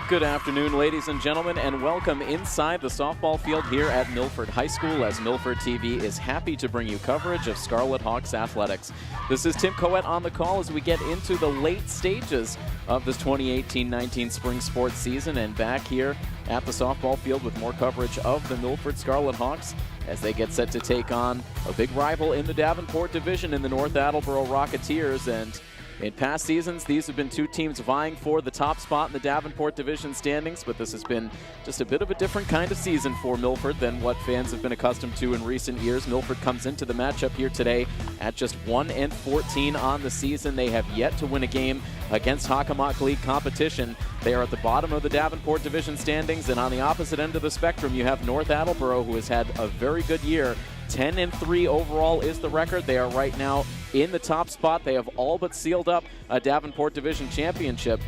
Good afternoon, ladies and gentlemen, and welcome inside the softball field here at Milford High School as Milford TV is happy to bring you coverage of Scarlet Hawks athletics. This is Tim Coet on the call as we get into the late stages of this 2018-19 spring sports season, and back here at the softball field with more coverage of the Milford Scarlet Hawks as they get set to take on a big rival in the Davenport division in the North Attleboro Rocketeers. And in past seasons, these have been two teams vying for the top spot in the Davenport division standings, but this has been just a bit of a different kind of season for Milford than what fans have been accustomed to in recent years. Milford comes into the matchup here today at just 1-14 on the season. They have yet to win a game against Hockomock League competition. They are at the bottom of the Davenport division standings, and on the opposite end of the spectrum, you have North Attleboro, who has had a very good year. 10-3 overall is the record. They are right now in the top spot. They have all but sealed up a Davenport Division championship.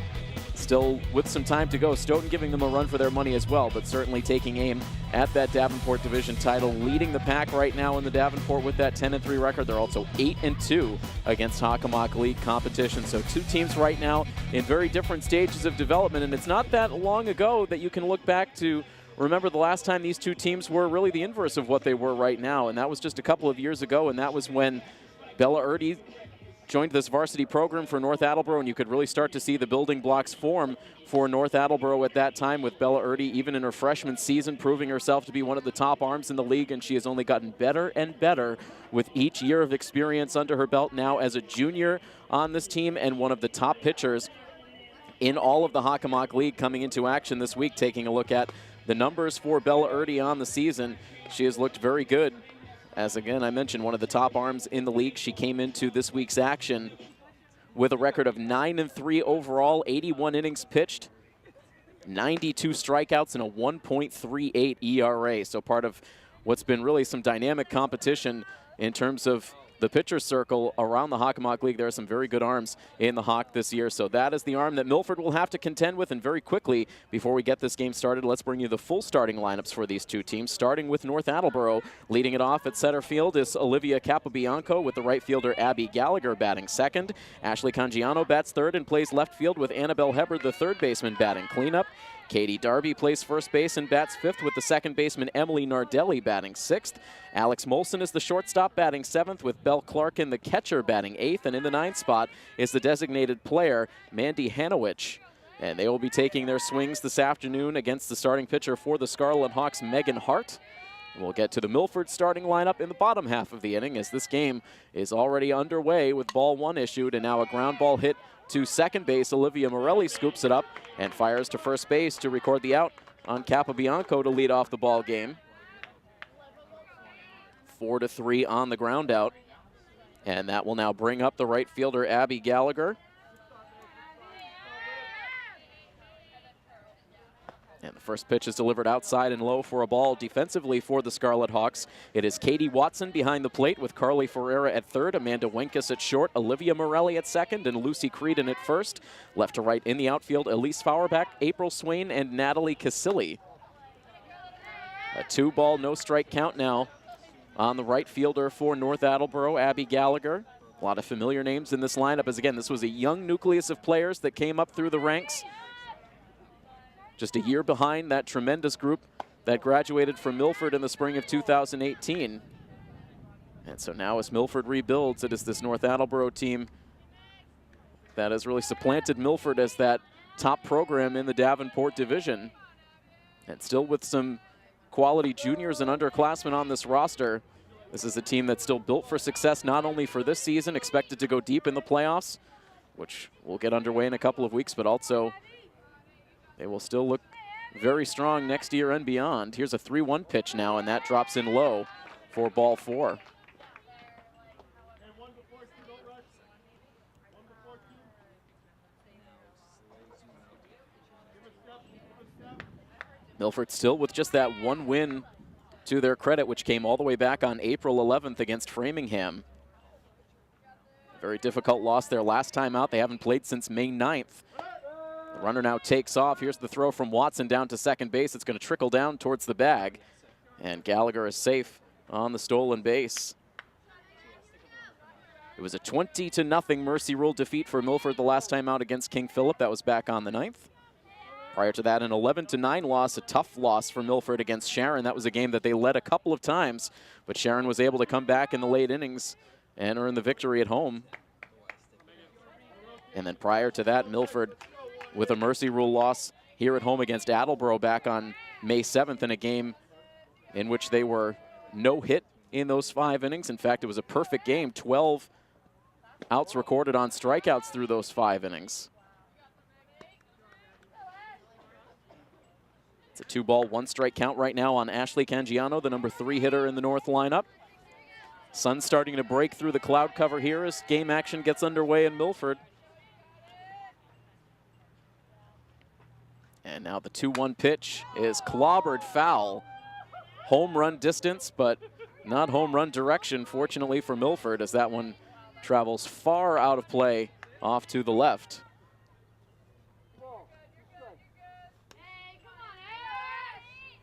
Still with some time to go. Stoughton giving them a run for their money as well, but certainly taking aim at that Davenport Division title, leading the pack right now in the Davenport with that 10-3 record. They're also 8-2 against Hockomock League competition. So two teams right now in very different stages of development, and it's not that long ago that you can look back to remember the last time these two teams were really the inverse of what they were right now, and that was just a couple of years ago, and that was when Bella Erti joined this varsity program for North Attleboro, and you could really start to see the building blocks form for North Attleboro at that time, with Bella Erti, even in her freshman season, proving herself to be one of the top arms in the league, and she has only gotten better and better with each year of experience under her belt now as a junior on this team, and one of the top pitchers in all of the Hockomock League coming into action this week. Taking a look at the numbers for Bella Erti on the season, she has looked very good. As again, I mentioned, one of the top arms in the league. She came into this week's action with a record of 9-3 overall, 81 innings pitched, 92 strikeouts, and a 1.38 ERA. So part of what's been really some dynamic competition in terms of the pitcher circle around the Hockomock League. There are some very good arms in the Hawk this year. So that is the arm that Milford will have to contend with. And very quickly, before we get this game started, let's bring you the full starting lineups for these two teams, starting with North Attleboro. Leading it off at center field is Olivia Capobianco, with the right fielder Abby Gallagher batting second. Ashley Cangiano bats third and plays left field with Annabelle Hebbard, the third baseman, batting cleanup. Katie Darby plays first base and bats fifth, with the second baseman Emily Nardelli batting sixth. Alex Molson is the shortstop, batting seventh, with Belle Clarkin, the catcher, batting eighth. And in the ninth spot is the designated player, Mandy Hanowich. And they will be taking their swings this afternoon against the starting pitcher for the Scarlet Hawks, Megan Hart. We'll get to the Milford starting lineup in the bottom half of the inning, as this game is already underway with ball one issued, and now a ground ball hit to second base. Olivia Morelli scoops it up and fires to first base to record the out on Capobianco to lead off the ball game. 4-3 on the ground out, and that will now bring up the right fielder Abby Gallagher. And the first pitch is delivered outside and low for a ball. Defensively for the Scarlet Hawks, it is Katie Watson behind the plate, with Carly Ferreira at third, Amanda Wenkus at short, Olivia Morelli at second, and Lucy Creedon at first. Left to right in the outfield, Elise Fauerbach, April Swain, and Natalie Casilli. A 2-ball, no-strike count now on the right fielder for North Attleboro, Abby Gallagher. A lot of familiar names in this lineup, as again, this was a young nucleus of players that came up through the ranks. Just a year behind that tremendous group that graduated from Milford in the spring of 2018. And so now as Milford rebuilds, it is this North Attleboro team that has really supplanted Milford as that top program in the Davenport division. And still with some quality juniors and underclassmen on this roster, this is a team that's still built for success, not only for this season, expected to go deep in the playoffs, which will get underway in a couple of weeks, but also they will still look very strong next year and beyond. Here's a 3-1 pitch now, and that drops in low for ball four. Milford still with just that one win to their credit, which came all the way back on April 11th against Framingham. Very difficult loss their last time out. They haven't played since May 9th. The runner now takes off. Here's the throw from Watson down to second base. It's going to trickle down towards the bag, and Gallagher is safe on the stolen base. It was a 20-0 Mercy Rule defeat for Milford the last time out against King Philip. That was back on the 9th. Prior to that, an 11-9 loss, a tough loss for Milford against Sharon. That was a game that they led a couple of times, but Sharon was able to come back in the late innings and earn the victory at home. And then prior to that, Milford with a mercy rule loss here at home against Attleborough back on May 7th in a game in which they were no hit in those 5 innings. In fact, it was a perfect game, 12 outs recorded on strikeouts through those 5 innings. It's a 2-ball, 1-strike count right now on Ashley Cangiano, the number 3 hitter in the North lineup. Sun starting to break through the cloud cover here as game action gets underway in Milford. And now the 2-1 pitch is clobbered foul. Home run distance, but not home run direction, fortunately for Milford, as that one travels far out of play off to the left.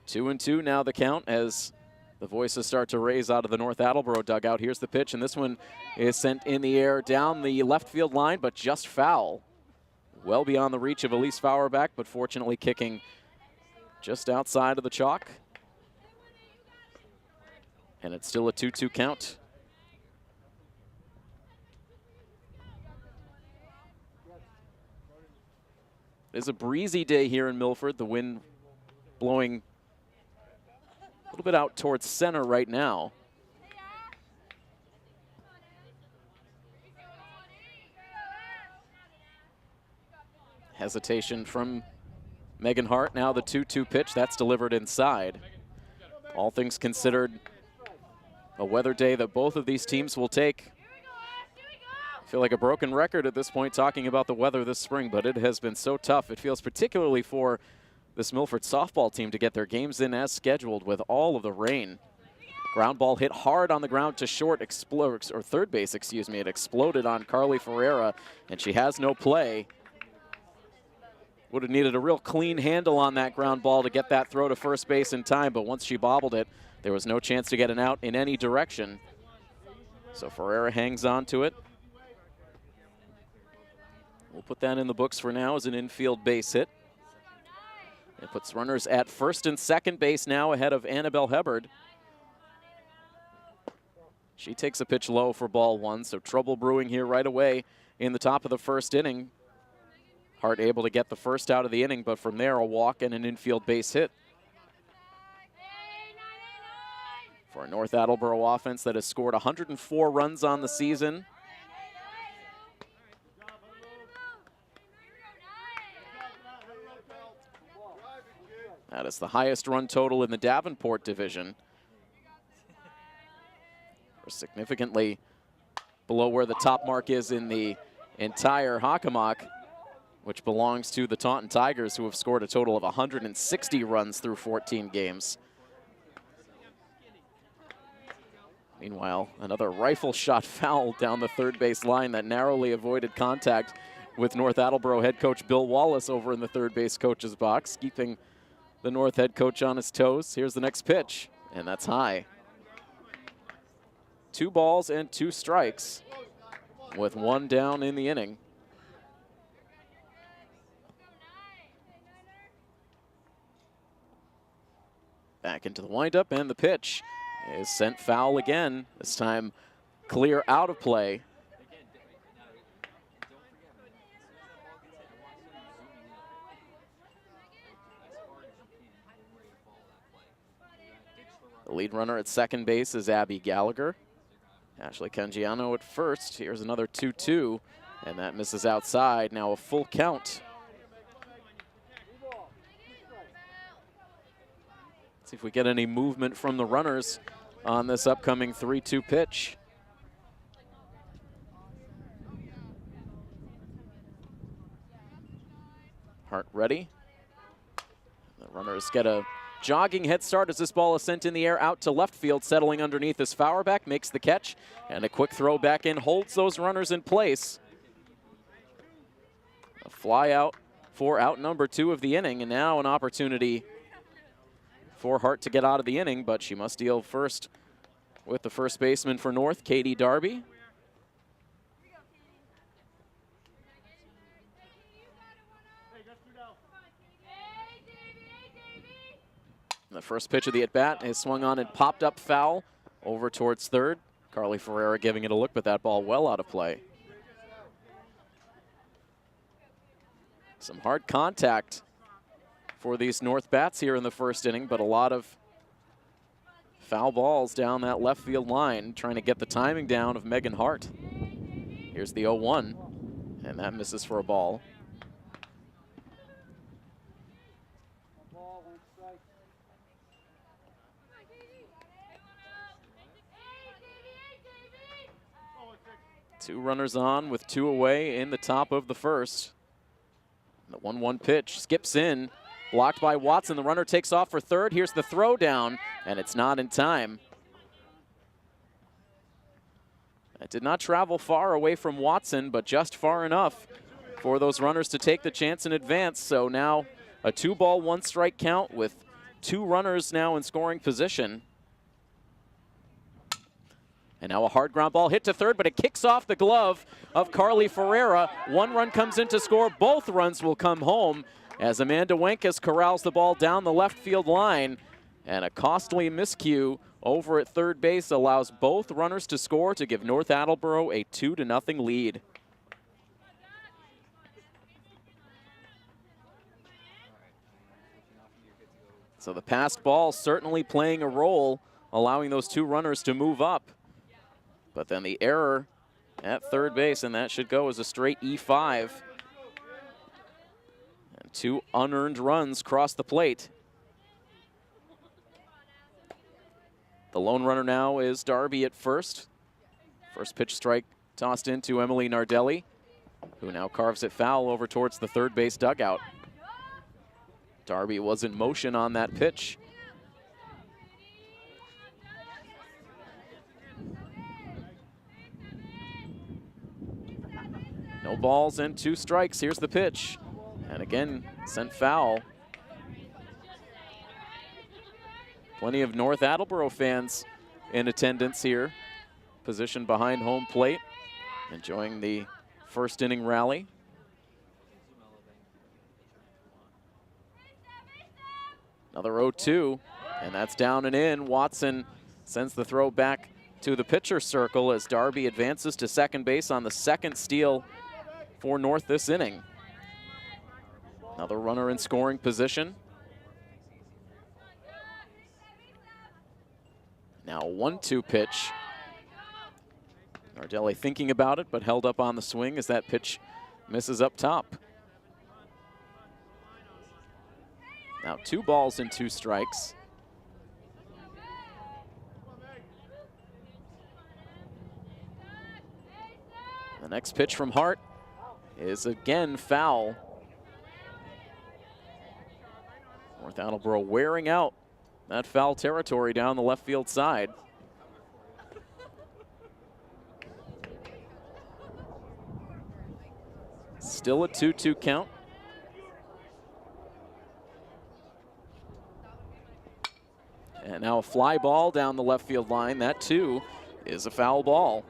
Two and two now the count as the voices start to raise out of the North Attleboro dugout. Here's the pitch, and this one is sent in the air down the left field line, but just foul. Well beyond the reach of Elise Fauerbach, but fortunately kicking just outside of the chalk. And it's still a 2-2 count. It's a breezy day here in Milford. The wind blowing a little bit out towards center right now. Hesitation from Megan Hart. Now the 2-2 pitch. That's delivered inside. All things considered, a weather day that both of these teams will take. I feel like a broken record at this point talking about the weather this spring, but it has been so tough. It feels particularly for this Milford softball team to get their games in as scheduled with all of the rain. Ground ball hit hard on the ground to short, or third base, excuse me. It exploded on Carly Ferreira, and she has no play. Would have needed a real clean handle on that ground ball to get that throw to first base in time, but once she bobbled it, there was no chance to get an out in any direction. So Ferreira hangs on to it. We'll put that in the books for now as an infield base hit. It puts runners at first and second base now ahead of Annabelle Hebard. She takes a pitch low for ball 1, so trouble brewing here right away in the top of the first inning. Hart able to get the first out of the inning, but from there a walk and an infield base hit. For a North Attleboro offense that has scored 104 runs on the season. That is the highest run total in the Davenport division. We're significantly below where the top mark is in the entire Hockomock, which belongs to the Taunton Tigers, who have scored a total of 160 runs through 14 games. Meanwhile, another rifle shot foul down the third base line that narrowly avoided contact with North Attleboro head coach Bill Wallace over in the third base coach's box, keeping the North head coach on his toes. Here's the next pitch, and that's high. 2 balls and 2 strikes with 1 down in the inning. Back into the windup, and the pitch is sent foul again. This time clear out of play. The lead runner at second base is Abby Gallagher. Ashley Cangiano at first. Here's another 2-2, and that misses outside. Now a full count. Let's see if we get any movement from the runners on this upcoming 3-2 pitch. Hart ready. The runners get a jogging head start as this ball is sent in the air out to left field. Settling underneath is Fauerbach, makes the catch, and a quick throw back in holds those runners in place. A fly out for out number 2 of the inning, and now an opportunity for Hart to get out of the inning, but she must deal first with the first baseman for North, Katie Darby. The first pitch of the at-bat is swung on and popped up foul over towards third. Carly Ferreira giving it a look, but that ball well out of play. Some hard contact for these North bats here in the first inning, but a lot of foul balls down that left field line, trying to get the timing down of Megan Hart. Here's the 0-1, and that misses for a ball. Two runners on with two away in the top of the first. The 1-1 pitch skips in, blocked by Watson. The runner takes off for third. Here's the throw down, and it's not in time. It did not travel far away from Watson, but just far enough for those runners to take the chance in advance. So now a 2-ball, 1-strike count with two runners now in scoring position. And now a hard ground ball hit to third, but it kicks off the glove of Carly Ferreira. One run comes in to score. Both runs will come home as Amanda Wenkus corrals the ball down the left field line. And a costly miscue over at third base allows both runners to score to give North Attleboro a 2-0 lead. So the passed ball certainly playing a role, allowing those two runners to move up. But then the error at third base, and that should go as a straight E5. And two unearned runs cross the plate. The lone runner now is Darby at first. First pitch strike tossed into Emily Nardelli, who now carves it foul over towards the third base dugout. Darby was in motion on that pitch. No balls and 2 strikes. Here's the pitch. And again, sent foul. Plenty of North Attleboro fans in attendance here, positioned behind home plate, enjoying the first inning rally. Another 0-2, and that's down and in. Watson sends the throw back to the pitcher circle as Darby advances to second base on the second steal for North this inning. Another runner in scoring position. Now a 1-2 pitch. Nardelli thinking about it, but held up on the swing as that pitch misses up top. Now 2 balls and 2 strikes. The next pitch from Hart is again foul. North Attleboro wearing out that foul territory down the left field side. Still a 2-2 count. And now a fly ball down the left field line. That too is a foul ball.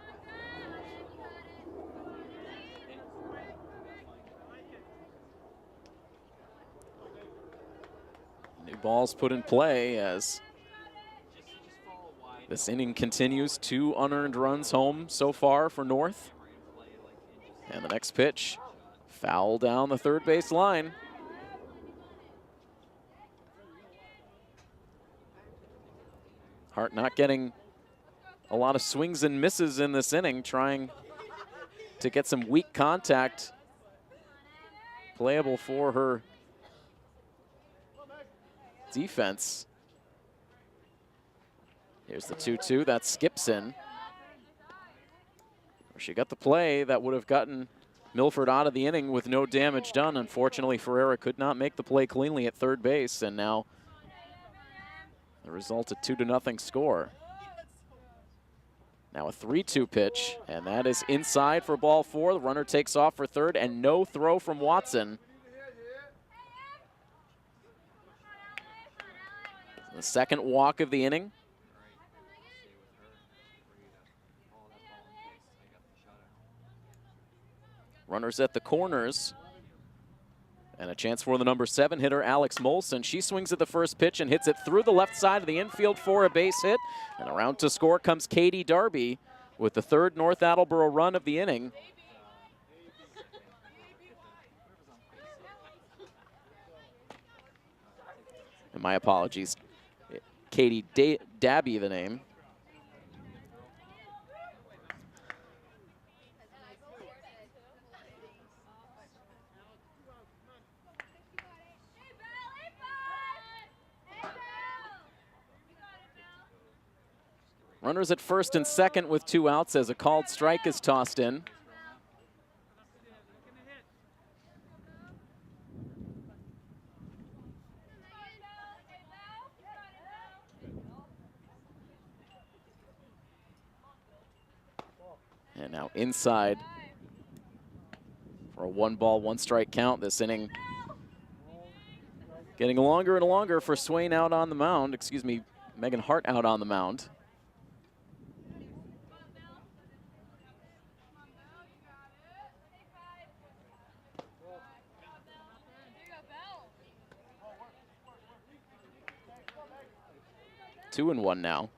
New balls put in play as this inning continues. 2 unearned runs home so far for North. And the next pitch, foul down the third base line. Hart not getting a lot of swings and misses in this inning, trying to get some weak contact playable for her defense. Here's the 2-2, that skips in. She got the play that would have gotten Milford out of the inning with no damage done. Unfortunately, Ferreira could not make the play cleanly at third base, and now the result, a 2-0 score. Now a 3-2 pitch, and that is inside for ball 4. The runner takes off for third, and no throw from Watson. The second walk of the inning. Runners at the corners. And a chance for the number 7 hitter, Alex Molson. She swings at the first pitch and hits it through the left side of the infield for a base hit. And around to score comes Katie Darby with the 3rd North Attleboro run of the inning. And my apologies, Katie Dabby the name. Runners at first and second with 2 outs as a called strike is tossed in. And now inside for a 1-ball, 1-strike count. This inning getting longer and longer for Swain out on the mound. Excuse me, Megan Hart out on the mound. Two and one now.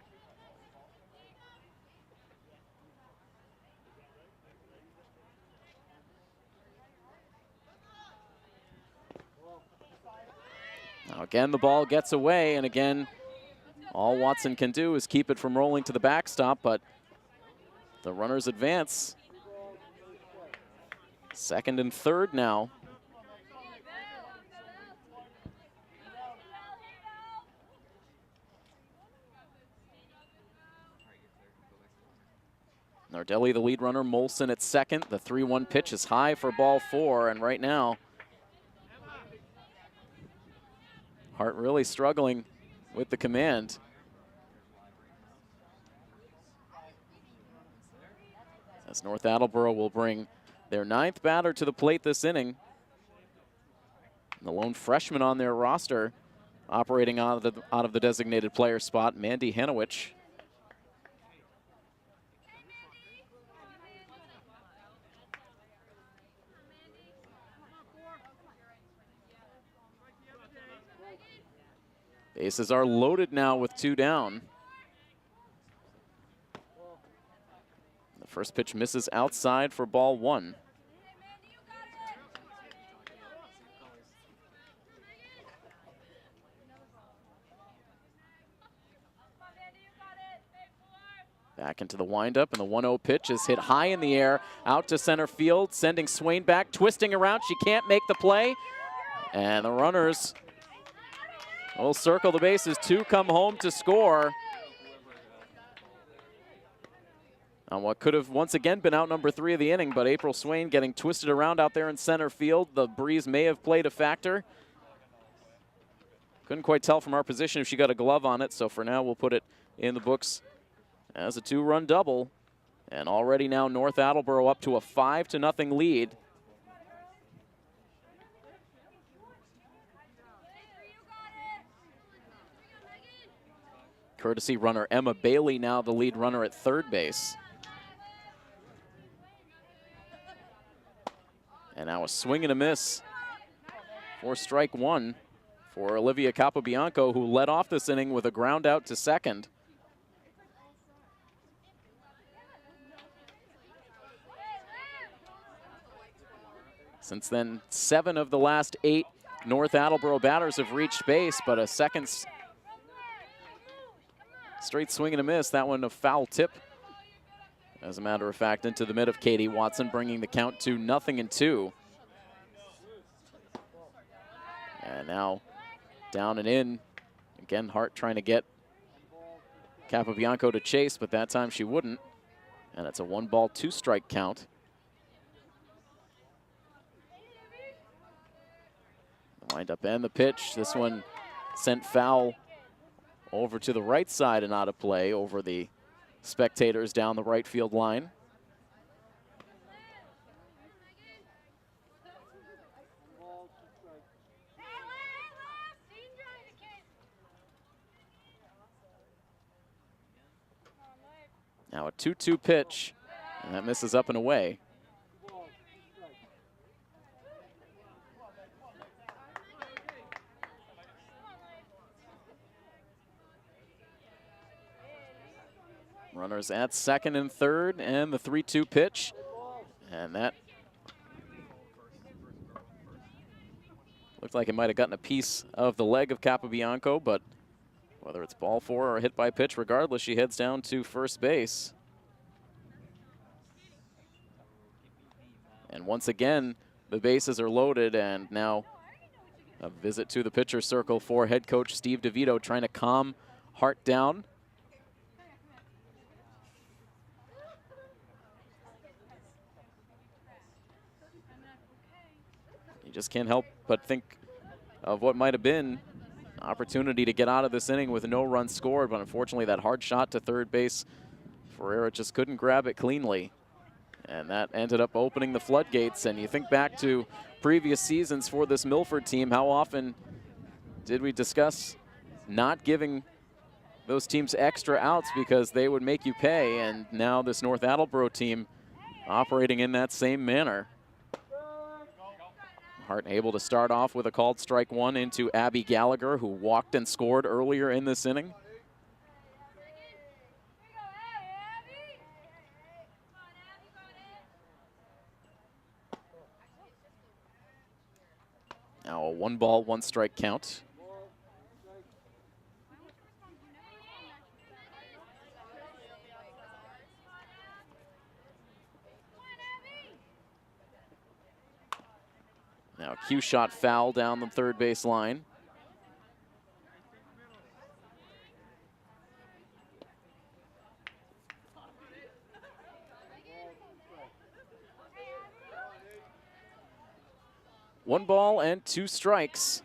Now again, the ball gets away, and again, all Watson can do is keep it from rolling to the backstop, but the runners advance. 2nd and 3rd now. Nardelli, the lead runner, Molson at 2nd. The 3-1 pitch is high for ball 4, and right now, Hart really struggling with the command. As North Attleboro will bring their 9th batter to the plate this inning. The lone freshman on their roster operating out of the designated player spot, Mandy Hanowich. Bases are loaded now with 2 down. The first pitch misses outside for ball 1. Back into the windup, and the 1-0 pitch is hit high in the air, out to center field, sending Swain back, twisting around. She can't make the play, and the runners will circle the bases. 2 come home to score. On what could have once again been out number 3 of the inning, but April Swain getting twisted around out there in center field. The breeze may have played a factor. Couldn't quite tell from our position if she got a glove on it, so for now we'll put it in the books as a 2-run double. And already now North Attleboro up to a 5-0 lead. Courtesy runner Emma Bailey now the lead runner at 3rd base. And now a swing and a miss for strike 1 for Olivia Capobianco, who led off this inning with a ground out to 2nd. Since then, 7 of the last 8 North Attleboro batters have reached base, but a second straight swing and a miss. That one a foul tip, as a matter of fact, into the mid of Katie Watson, bringing the count to 0-2. And now down and in. Again, Hart trying to get Capobianco to chase, but that time she wouldn't. And it's a 1-ball, 2-strike count. The windup and the pitch. This one sent foul over to the right side and out of play over the spectators down the right field line. Now a 2-2 pitch, and that misses up and away. Runners at second and third, and the 3-2 pitch. And that looked like it might have gotten a piece of the leg of Capobianco, but whether it's ball four or hit by pitch, regardless, she heads down to first base. And once again, the bases are loaded, and now a visit to the pitcher circle for head coach Steve DeVito, trying to calm Hart down. You just can't help but think of what might have been an opportunity to get out of this inning with no runs scored, but unfortunately that hard shot to third base, Ferreira just couldn't grab it cleanly. And that ended up opening the floodgates. And you think back to previous seasons for this Milford team, how often did we discuss not giving those teams extra outs because they would make you pay? And now this North Attleboro team operating in that same manner. Hart able to start off with a called strike one into Abby Gallagher, who walked and scored earlier in this inning. Now a 1-ball, 1-strike count. Now a cue shot foul down the third base line. One ball and 2 strikes.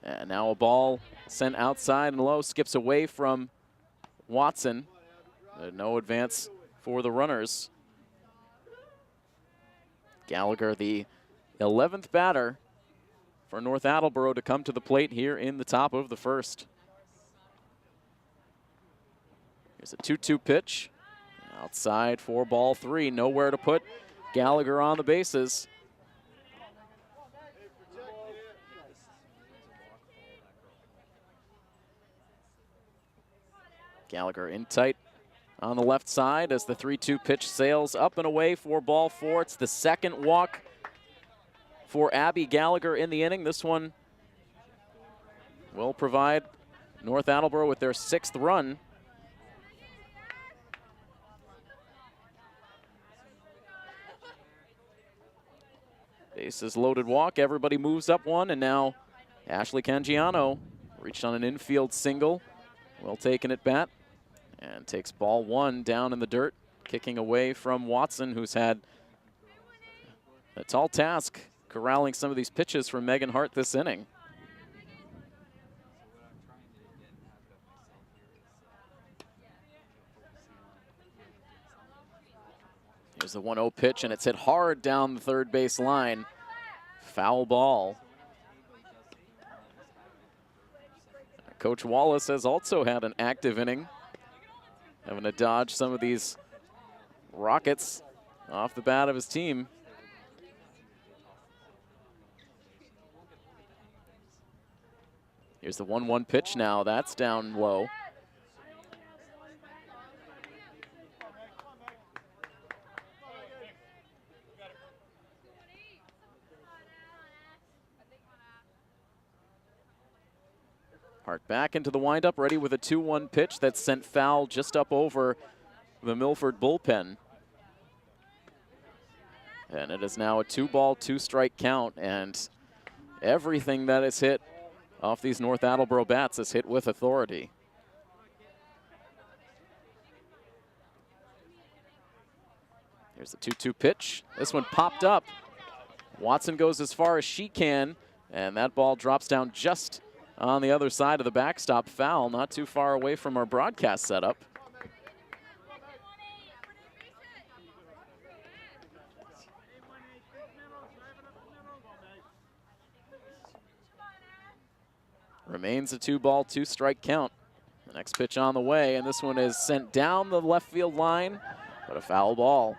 And now a ball sent outside and low, skips away from Watson. No advance for the runners. Gallagher, the 11th batter for North Attleboro to come to the plate here in the top of the first. Here's a 2-2 pitch. Outside for ball 3, nowhere to put Gallagher on the bases. Gallagher in tight on the left side as the 3-2 pitch sails up and away for ball 4. It's the second walk for Abby Gallagher in the inning. This one will provide North Attleboro with their 6th run. Bases loaded walk, everybody moves up one, and now Ashley Cangiano reached on an infield single. Well taken at bat and takes ball 1 down in the dirt, kicking away from Watson, who's had a tall task corralling some of these pitches from Megan Hart this inning. Here's the 1-0 pitch, and it's hit hard down the third base line. Foul ball. Coach Wallace has also had an active inning, having to dodge some of these rockets off the bat of his team. Here's the 1-1 pitch now. That's down low. Hart back into the windup, ready with a 2-1 pitch that's sent foul just up over the Milford bullpen. And it is now a 2-ball, 2-strike count, and everything that is hit off these North Attleboro bats is hit with authority. Here's the 2-2 pitch. This one popped up. Watson goes as far as she can, and that ball drops down just on the other side of the backstop. Foul, not too far away from our broadcast setup. Remains a 2-ball, 2-strike count. The next pitch on the way, and this one is sent down the left field line, but a foul ball.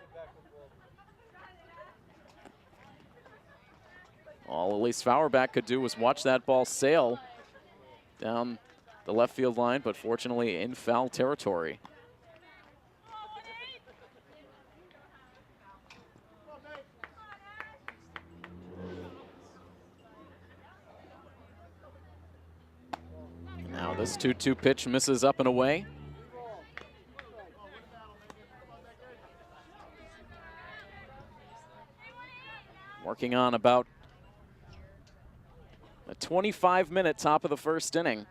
All Elise Fauerbach could do was watch that ball sail down the left field line, but fortunately in foul territory. Now this 2-2 pitch misses up and away. Working on about a 25-minute top of the first inning.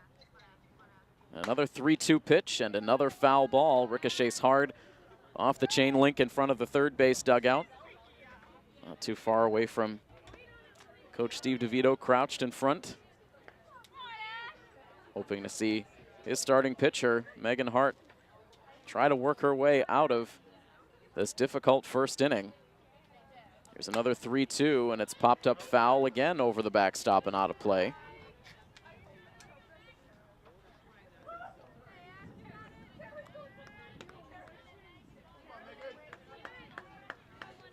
Another 3-2 pitch and another foul ball. Ricochets hard off the chain link in front of the third base dugout. Not too far away from Coach Steve DeVito, crouched in front. Hoping to see his starting pitcher, Megan Hart, try to work her way out of this difficult first inning. Here's another 3-2, and it's popped up foul again over the backstop and out of play.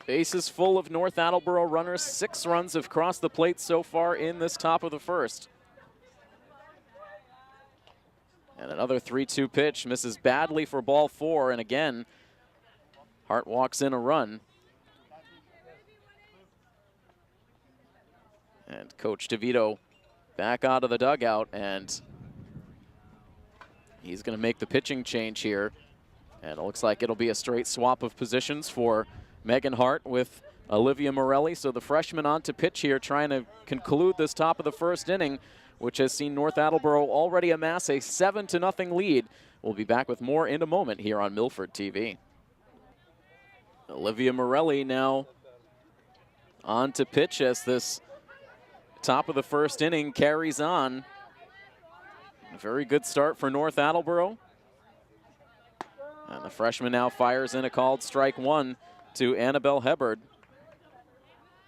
Bases full of North Attleboro runners. 6 runs have crossed the plate so far in this top of the first. And another 3-2 pitch misses badly for ball 4, and again, Hart walks in a run. And Coach DeVito back out of the dugout, and he's going to make the pitching change here. And it looks like it'll be a straight swap of positions for Megan Hart with Olivia Morelli. So the freshman on to pitch here, trying to conclude this top of the first inning, which has seen North Attleboro already amass a 7-0 lead. We'll be back with more in a moment here on Milford TV. Olivia Morelli now on to pitch as this top of the first inning carries on. A very good start for North Attleboro. And the freshman now fires in a called strike 1 to Annabelle Hebard.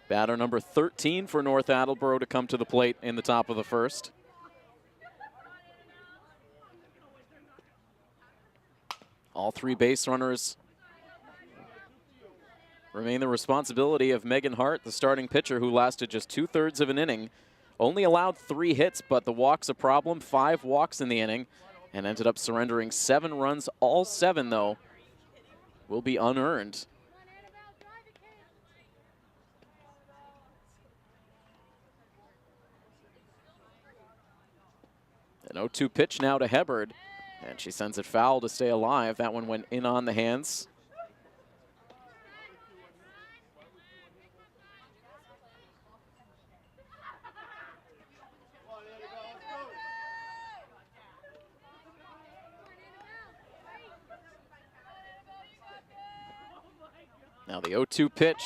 Batter number 13 for North Attleboro to come to the plate in the top of the first. All 3 base runners remain the responsibility of Megan Hart, the starting pitcher, who lasted just 2/3 of an inning. Only allowed 3 hits, but the walk's a problem. 5 walks in the inning, and ended up surrendering 7 runs. All 7, though, will be unearned. An 0-2 pitch now to Hebard, and she sends it foul to stay alive. That one went in on the hands. Now the 0-2 pitch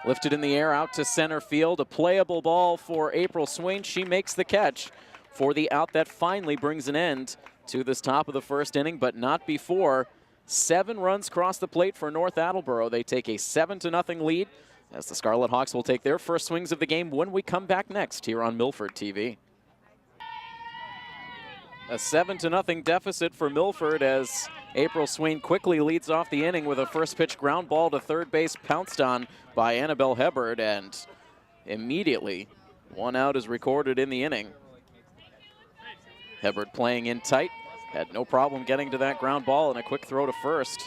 lifted in the air out to center field. A playable ball for April Swain. She makes the catch for the out that finally brings an end to this top of the first inning, but not before. 7 runs cross the plate for North Attleboro. They take a 7-0 lead as the Scarlet Hawks will take their first swings of the game when we come back next here on Milford TV. A 7-0 deficit for Milford as April Swain quickly leads off the inning with a first pitch ground ball to third base, pounced on by Annabelle Hebard, and immediately 1 out is recorded in the inning. Hebard playing in tight, had no problem getting to that ground ball, and a quick throw to first.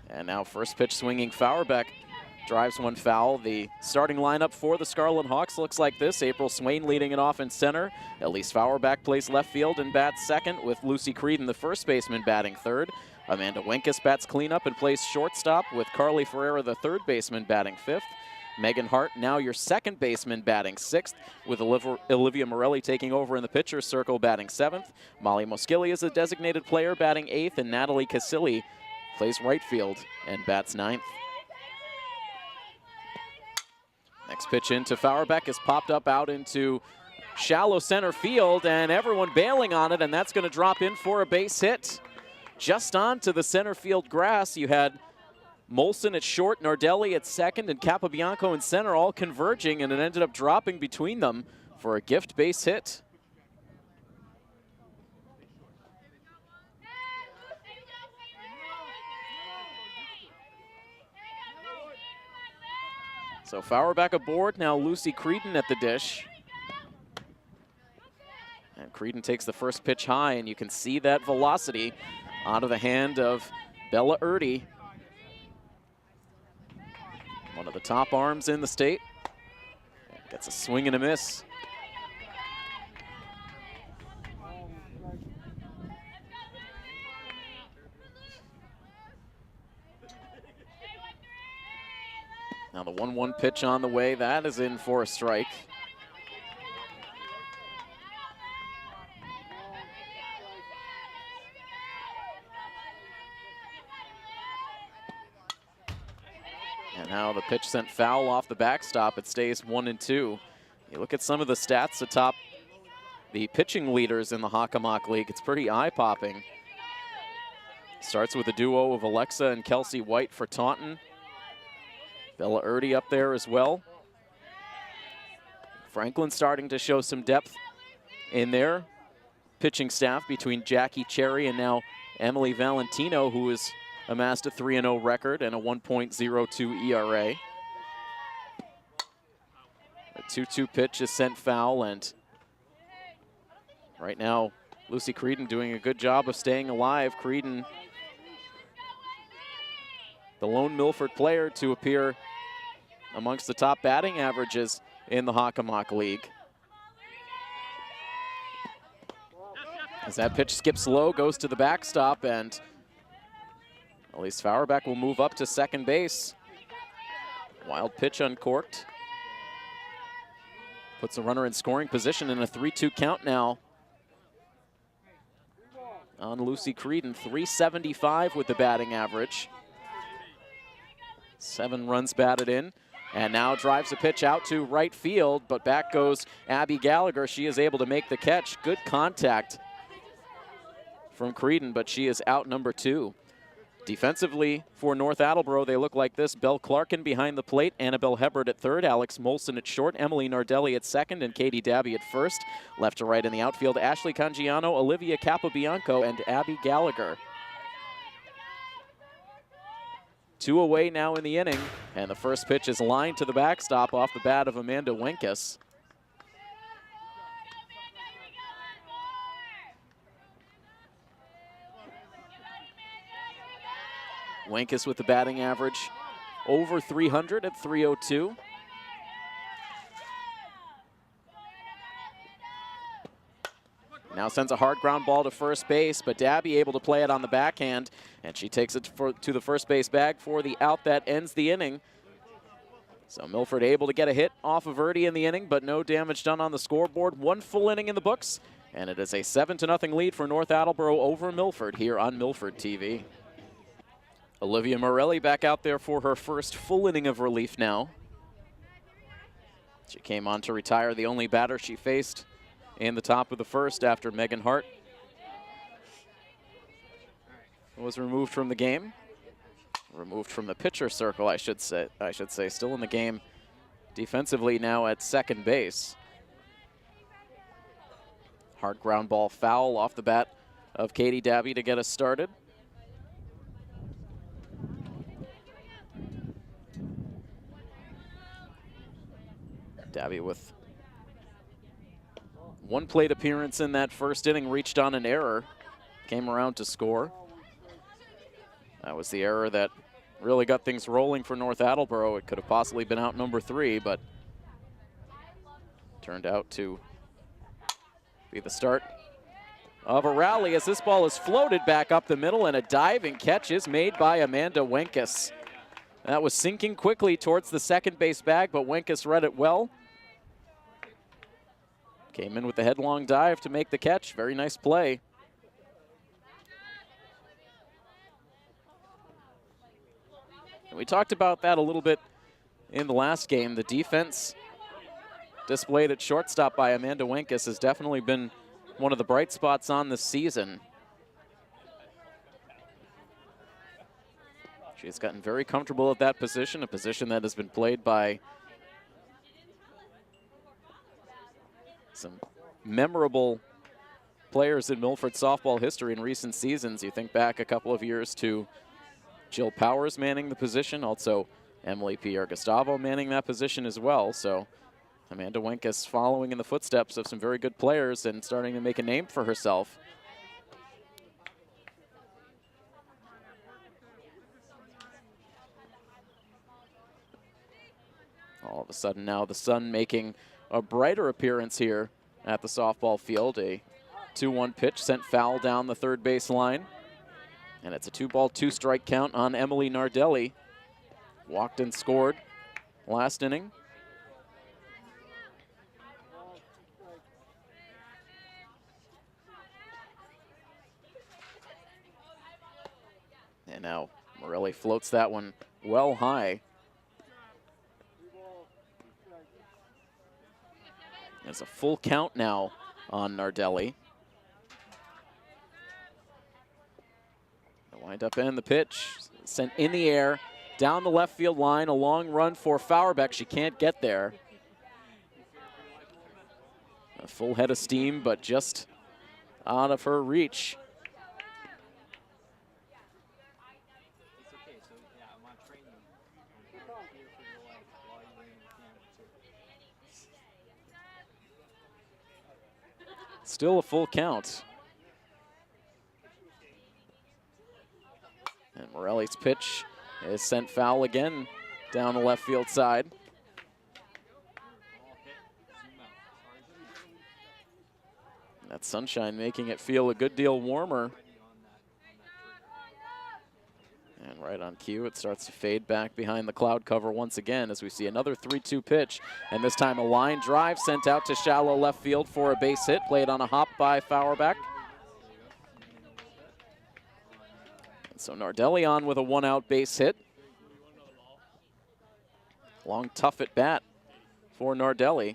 And now first pitch swinging Fauerbeck drives one foul. The starting lineup for the Scarlet Hawks looks like this. April Swain leading it off in center. Elise Fauerbeck plays left field and bats second, with Lucy Creedon, the first baseman, batting third. Amanda Wenkus bats cleanup and plays shortstop, with Carly Ferreira, the third baseman, batting fifth. Megan Hart, now your second baseman, batting sixth, with Olivia Morelli taking over in the pitcher's circle, batting seventh. Molly Moschilli is a designated player, batting eighth, and Natalie Casilli plays right field and bats ninth. Next pitch into Fauerbeck is popped up out into shallow center field, and everyone bailing on it, and that's going to drop in for a base hit. Just onto the center field grass, you had Molson at short, Nardelli at second, and Capobianco in center, all converging, and it ended up dropping between them for a gift base hit. So Fauerbeck aboard, now Lucy Creedon at the dish. Creedon takes the first pitch high, and you can see that velocity out of the hand of Bella Erti. One of the top arms in the state. Gets a swing and a miss. Now the 1-1 pitch on the way, that is in for a strike. And now the pitch sent foul off the backstop. It stays 1-2. You look at some of the stats atop the pitching leaders in the Hockomock League. It's pretty eye-popping. Starts with a duo of Alexa and Kelsey White for Taunton. Bella Erti up there as well. Franklin starting to show some depth in their pitching staff between Jackie Cherry and now Emily Valentino, who has amassed a 3-0 record and a 1.02 ERA. A 2-2 pitch is sent foul, and right now Lucy Creedon doing a good job of staying alive. Creedon, the lone Milford player to appear amongst the top batting averages in the Hockomock League. As that pitch skips low, goes to the backstop, and Elise Fauerbeck will move up to second base. Wild pitch uncorked. Puts a runner in scoring position in a 3-2 count now on Lucy Creedon. 375 with the batting average. 7 runs batted in. And now drives a pitch out to right field, but back goes Abby Gallagher. She is able to make the catch. Good contact from Creedon, but she is out number 2. Defensively for North Attleboro, they look like this. Belle Clarkin behind the plate, Annabelle Hebert at third, Alex Molson at short, Emily Nardelli at second, and Katie Dabby at first. Left to right in the outfield, Ashley Cangiano, Olivia Capobianco, and Abby Gallagher. 2 away now in the inning, and the first pitch is lined to the backstop off the bat of Amanda Wenkes. Wenkes with the batting average over 300 at 302. Now sends a hard ground ball to first base, but Dabby able to play it on the backhand, and she takes it to the first base bag for the out that ends the inning. So Milford able to get a hit off of Erti in the inning, but no damage done on the scoreboard. 1 full inning in the books, and it is a 7-0 lead for North Attleboro over Milford here on Milford TV. Olivia Morelli back out there for her first full inning of relief now. She came on to retire, the only batter she faced in the top of the first after Megan Hart was removed from the game. Removed from the pitcher circle, I should say. Still in the game defensively now at second base. Hard ground ball foul off the bat of Katie Dabby to get us started. Dabby with 1 plate appearance in that first inning, reached on an error, came around to score. That was the error that really got things rolling for North Attleboro. It could have possibly been out number 3, but turned out to be the start of a rally as this ball is floated back up the middle, and a diving catch is made by Amanda Wenkes. That was sinking quickly towards the second base bag, but Wenkes read it well. Came in with the headlong dive to make the catch. Very nice play. And we talked about that a little bit in the last game. The defense displayed at shortstop by Amanda Wenkes has definitely been one of the bright spots on this season. She's gotten very comfortable at that position, a position that has been played by some memorable players in Milford softball history in recent seasons. You think back a couple of years to Jill Powers manning the position, also Emily Pierre Gustavo manning that position as well. So Amanda Wenkus following in the footsteps of some very good players and starting to make a name for herself. All of a sudden now the sun making a brighter appearance here at the softball field. A 2-1 pitch sent foul down the third base line. And it's a 2-ball, 2-strike count on Emily Nardelli. Walked and scored last inning. And now Morelli floats that one well high. There's a full count now on Nardelli. The wind-up and the pitch sent in the air, down the left field line, a long run for Fauerbeck. She can't get there. A full head of steam, but just out of her reach. Still a full count. And Morelli's pitch is sent foul again down the left field side. That sunshine making it feel a good deal warmer. And right on cue, it starts to fade back behind the cloud cover once again as we see another 3-2 pitch. And this time a line drive sent out to shallow left field for a base hit, played on a hop by Fauerbeck. And so Nardelli on with a 1-out base hit. Long, tough at bat for Nardelli.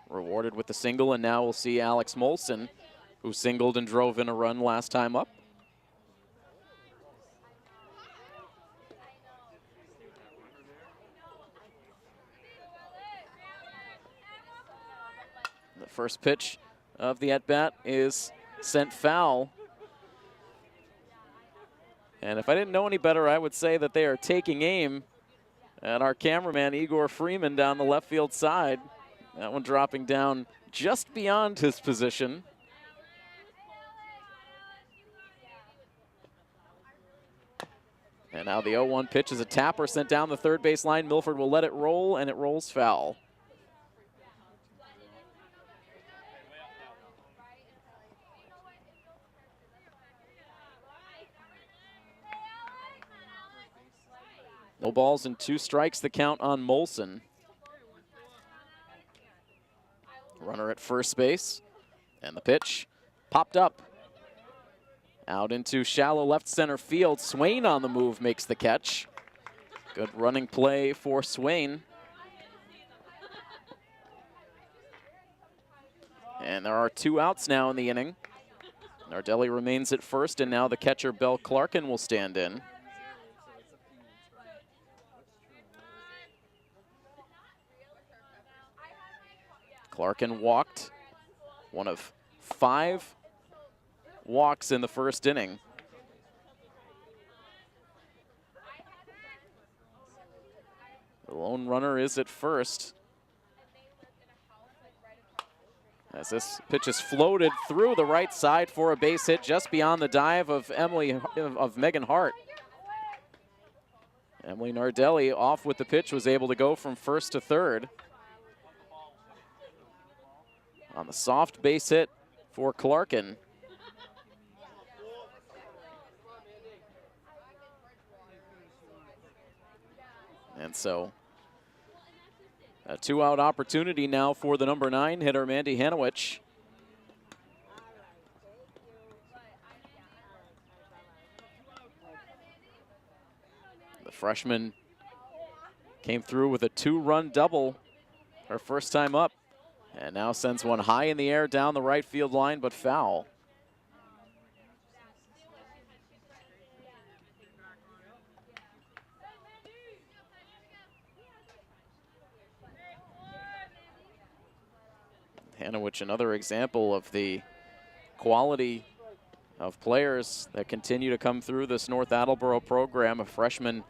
Rewarded with the single, and now we'll see Alex Molson, who singled and drove in a run last time up. The first pitch of the at-bat is sent foul. And if I didn't know any better, I would say that they are taking aim at our cameraman, Igor Freeman, down the left field side. That one dropping down just beyond his position. And now the 0-1 pitch is a tapper sent down the third base line. Milford will let it roll, and it rolls foul. No balls and 2 strikes, the count on Molson. Runner at first base, and the pitch popped up. Out into shallow left center field. Swain on the move makes the catch. Good running play for Swain. And there are 2 outs now in the inning. Nardelli remains at first, and now the catcher, Belle Clarkin, will stand in. Clarkin walked, one of 5 walks in the first inning. The lone runner is at first. As this pitch is floated through the right side for a base hit just beyond the dive of Megan Hart. Emily Nardelli off with the pitch, was able to go from first to third. On the soft base hit for Clarkin. And so a 2-out opportunity now for the number 9 hitter, Mandy Hanowich. The freshman came through with a 2-run double her first time up. And now sends one high in the air down the right field line, but foul. Hanowich, another example of the quality of players that continue to come through this North Attleboro program. A freshman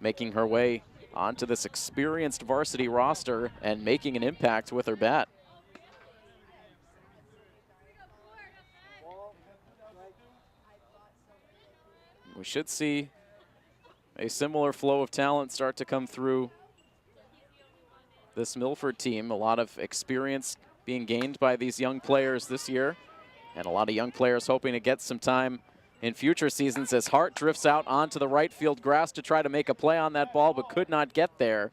making her way onto this experienced varsity roster and making an impact with her bat. We should see a similar flow of talent start to come through this Milford team. A lot of experience being gained by these young players this year, and a lot of young players hoping to get some time in future seasons as Hart drifts out onto the right field grass to try to make a play on that ball, but could not get there.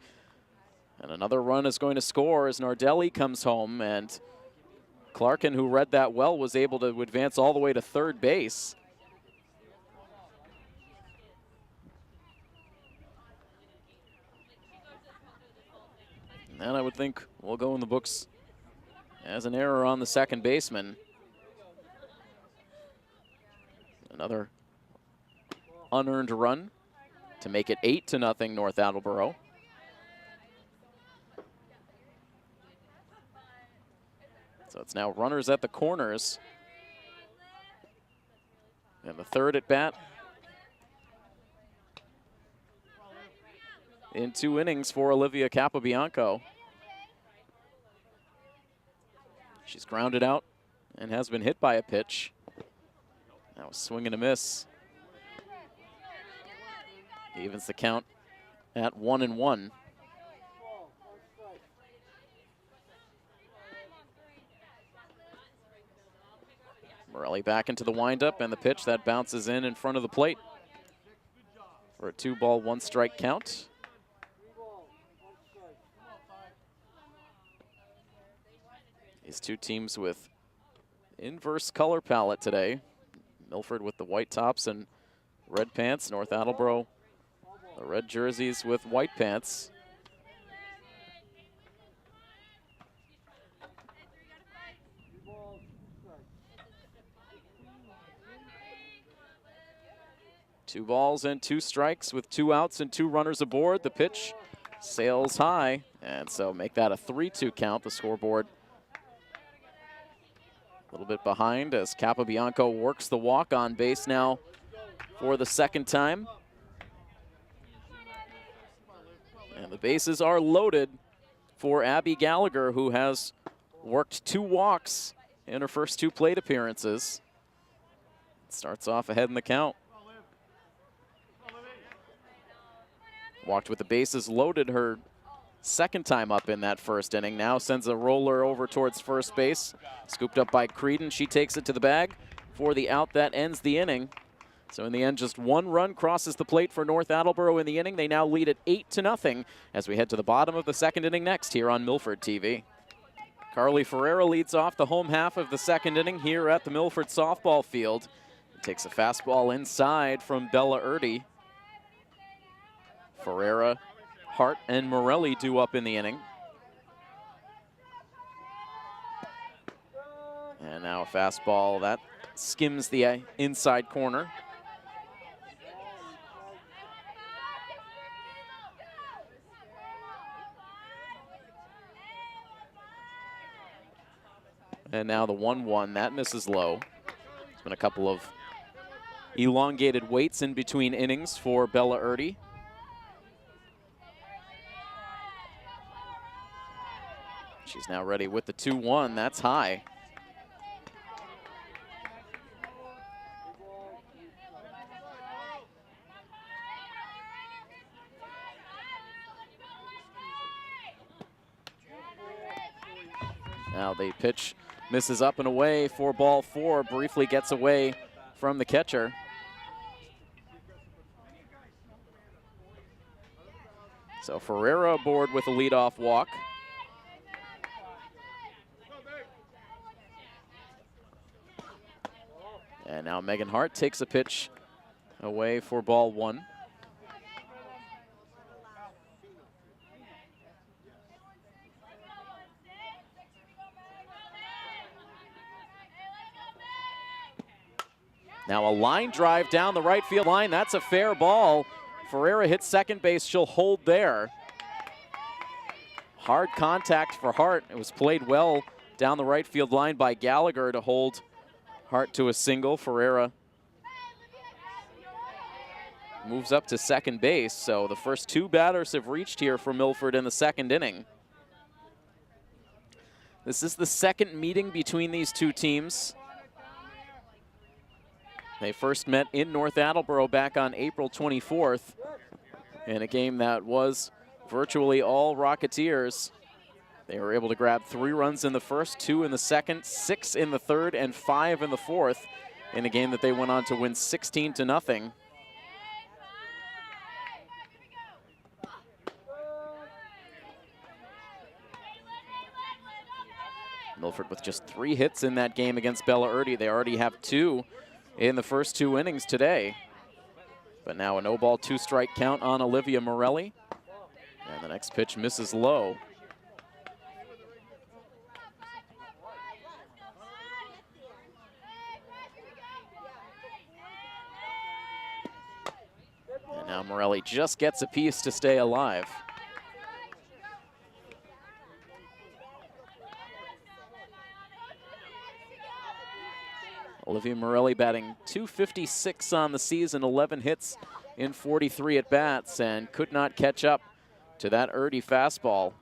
And another run is going to score as Nardelli comes home, and Clarkin, who read that well, was able to advance all the way to third base. And that, I would think, will go in the books as an error on the second baseman. Another unearned run to make it 8-0 North Attleboro. So it's now runners at the corners. And the third at bat in 2 innings for Olivia Capobianco. She's grounded out and has been hit by a pitch. That was swing and a miss. Evens the count at 1-1. Morelli back into the windup, and the pitch that bounces in front of the plate for a 2-ball, 1-strike count. These two teams with inverse color palette today. Milford with the white tops and red pants. North Attleboro, the red jerseys with white pants. Two balls and 2 strikes with 2 outs and 2 runners aboard. The pitch sails high, and so make that a 3-2 count. The scoreboard a little bit behind as Capobianco works the walk on base now for the second time. And the bases are loaded for Abby Gallagher, who has worked 2 walks in her first 2 plate appearances. Starts off ahead in the count. Walked with the bases loaded her second time up in that first inning. Now sends a roller over towards first base. Scooped up by Creedon. She takes it to the bag for the out that ends the inning. So in the end, just 1 run crosses the plate for North Attleboro in the inning. They now lead at 8-0 as we head to the bottom of the second inning next here on Milford TV. Carly Ferreira leads off the home half of the second inning here at the Milford softball field. Takes a fastball inside from Bella Erti. Ferreira, Hart, and Morelli due up in the inning. And now a fastball that skims the inside corner. And now the 1-1, that misses low. There's been a couple of elongated waits in between innings for Bella Erti. She's now ready with the 2-1. That's high. Now the pitch misses up and away for ball 4. Briefly gets away from the catcher. So Ferreira aboard with a leadoff walk. And now Megan Hart takes a pitch away for ball 1. Now a line drive down the right field line. That's a fair ball. Ferreira hits second base. She'll hold there. Hard contact for Hart. It was played well down the right field line by Gallagher to hold Hart to a single. Ferreira moves up to second base. So the first two batters have reached here for Milford in the second inning. This is the second meeting between these two teams. They first met in North Attleboro back on April 24th in a game that was virtually all Rocketeers. They were able to grab 3 runs in the first, 2 in the second, 6 in the third, and 5 in the fourth in a game that they went on to win 16-0. Milford with just 3 hits in that game against Bella Erti. They already have 2 in the first 2 innings today. But now a no-ball, 2-strike count on Olivia Morelli. And the next pitch misses low. And now Morelli just gets a piece to stay alive. Olivia Morelli batting .256 on the season, 11 hits in 43 at-bats, and could not catch up to that Erti fastball.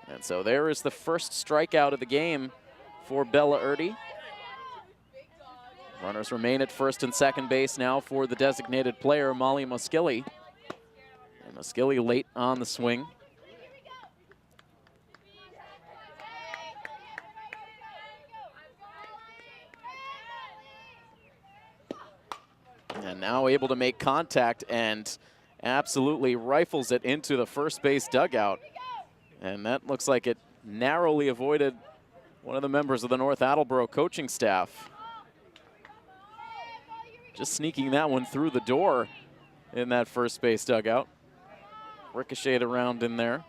And so there is the first strikeout of the game for Bella Erti. Runners remain at first and second base now for the designated player, Molly Muskilly. And Muskilly late on the swing. And now able to make contact and absolutely rifles it into the first base dugout. And that looks like it narrowly avoided one of the members of the North Attleboro coaching staff. Just sneaking that one through the door in that first base dugout. Ricocheted around in there.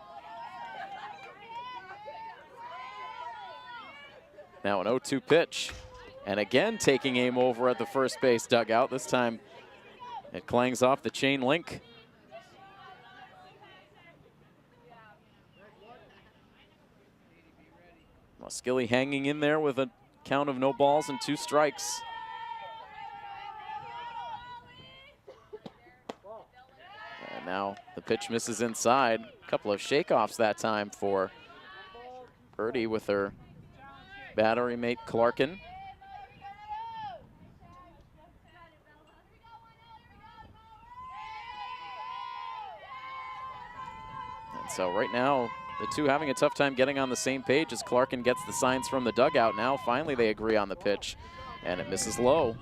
Now an 0-2 pitch. And again taking aim over at the first base dugout. This time it clangs off the chain link. Muskilly hanging in there with a count of no balls and 2 strikes. And now the pitch misses inside. A couple of shakeoffs that time for Erti with her battery mate Clarkin. And so right now, the two having a tough time getting on the same page as Clarkin gets the signs from the dugout. Now finally they agree on the pitch, and it misses low.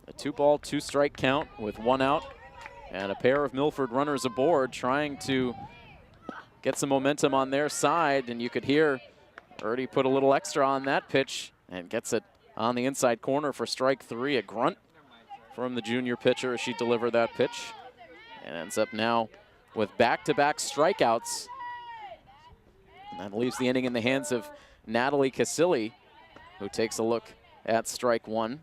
A 2-ball, 2-strike count with 1 out, and a pair of Milford runners aboard trying to get some momentum on their side. And you could hear Erti put a little extra on that pitch and gets it on the inside corner for strike 3, a grunt from the junior pitcher as she delivered that pitch. And ends up now with back-to-back strikeouts. And that leaves the inning in the hands of Natalie Casilli, who takes a look at strike 1.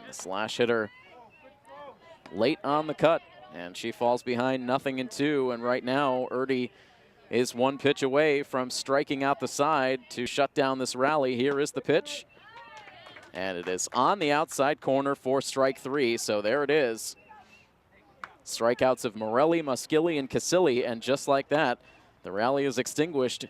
The slash hitter late on the cut. And she falls behind 0-2, and right now Erti is 1 pitch away from striking out the side to shut down this rally. Here is the pitch, and it is on the outside corner for strike 3, so there it is. Strikeouts of Morelli, Muskilly, and Casilli, and just like that, the rally is extinguished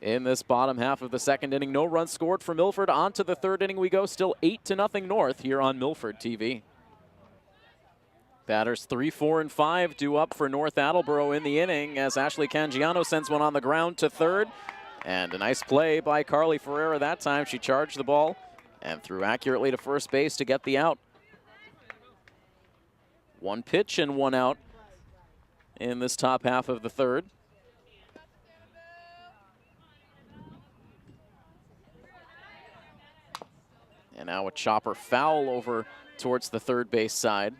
in this bottom half of the second inning. No runs scored for Milford. On to the third inning we go, still 8-0 North here on Milford TV. Batters 3, 4, and 5 due up for North Attleboro in the inning as Ashley Cangiano sends one on the ground to third. And a nice play by Carly Ferreira that time. She charged the ball and threw accurately to first base to get the out. 1 pitch and 1 out in this top half of the third. And now a chopper foul over towards the third base side.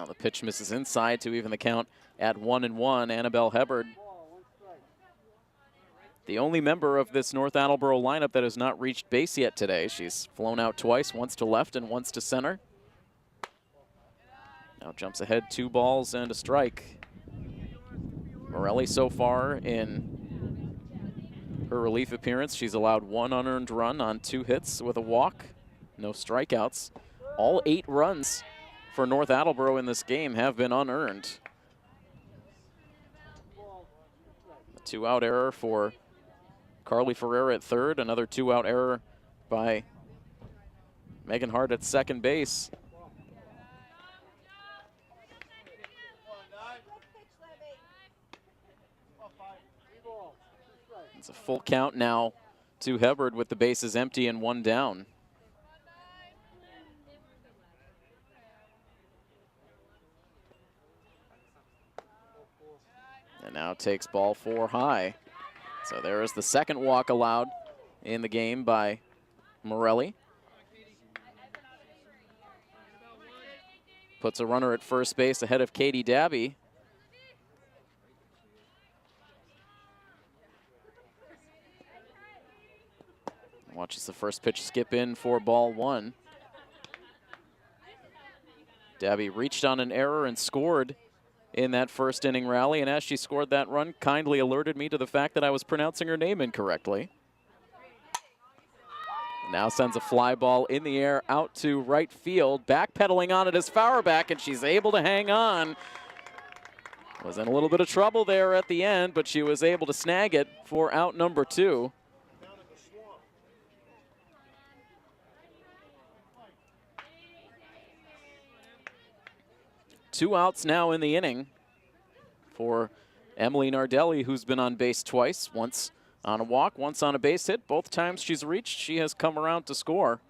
Now the pitch misses inside to even the count at 1-1. Annabelle Hebard, the only member of this North Attleboro lineup that has not reached base yet today. She's flown out twice, once to left and once to center. Now jumps ahead, 2 balls and a strike. Morelli so far in her relief appearance, she's allowed 1 unearned run on 2 hits with a walk, no strikeouts. All 8 runs for North Attleboro in this game have been unearned. A 2-out error for Carly Ferreira at third, another 2-out error by Megan Hart at second base. It's a full count now to Hebard with the bases empty and 1 down. And now takes ball 4 high. So there is the second walk allowed in the game by Morelli. Puts a runner at first base ahead of Katie Dabby. Watches the first pitch skip in for ball 1. Dabby reached on an error and scored in that first inning rally, and as she scored that run, kindly alerted me to the fact that I was pronouncing her name incorrectly. Now sends a fly ball in the air out to right field. Backpedaling on it is Fauerbach, and she's able to hang on. Was in a little bit of trouble there at the end, but she was able to snag it for out number 2. 2 outs now in the inning for Emily Nardelli, who's been on base twice, once on a walk, once on a base hit. Both times she's reached, she has come around to score.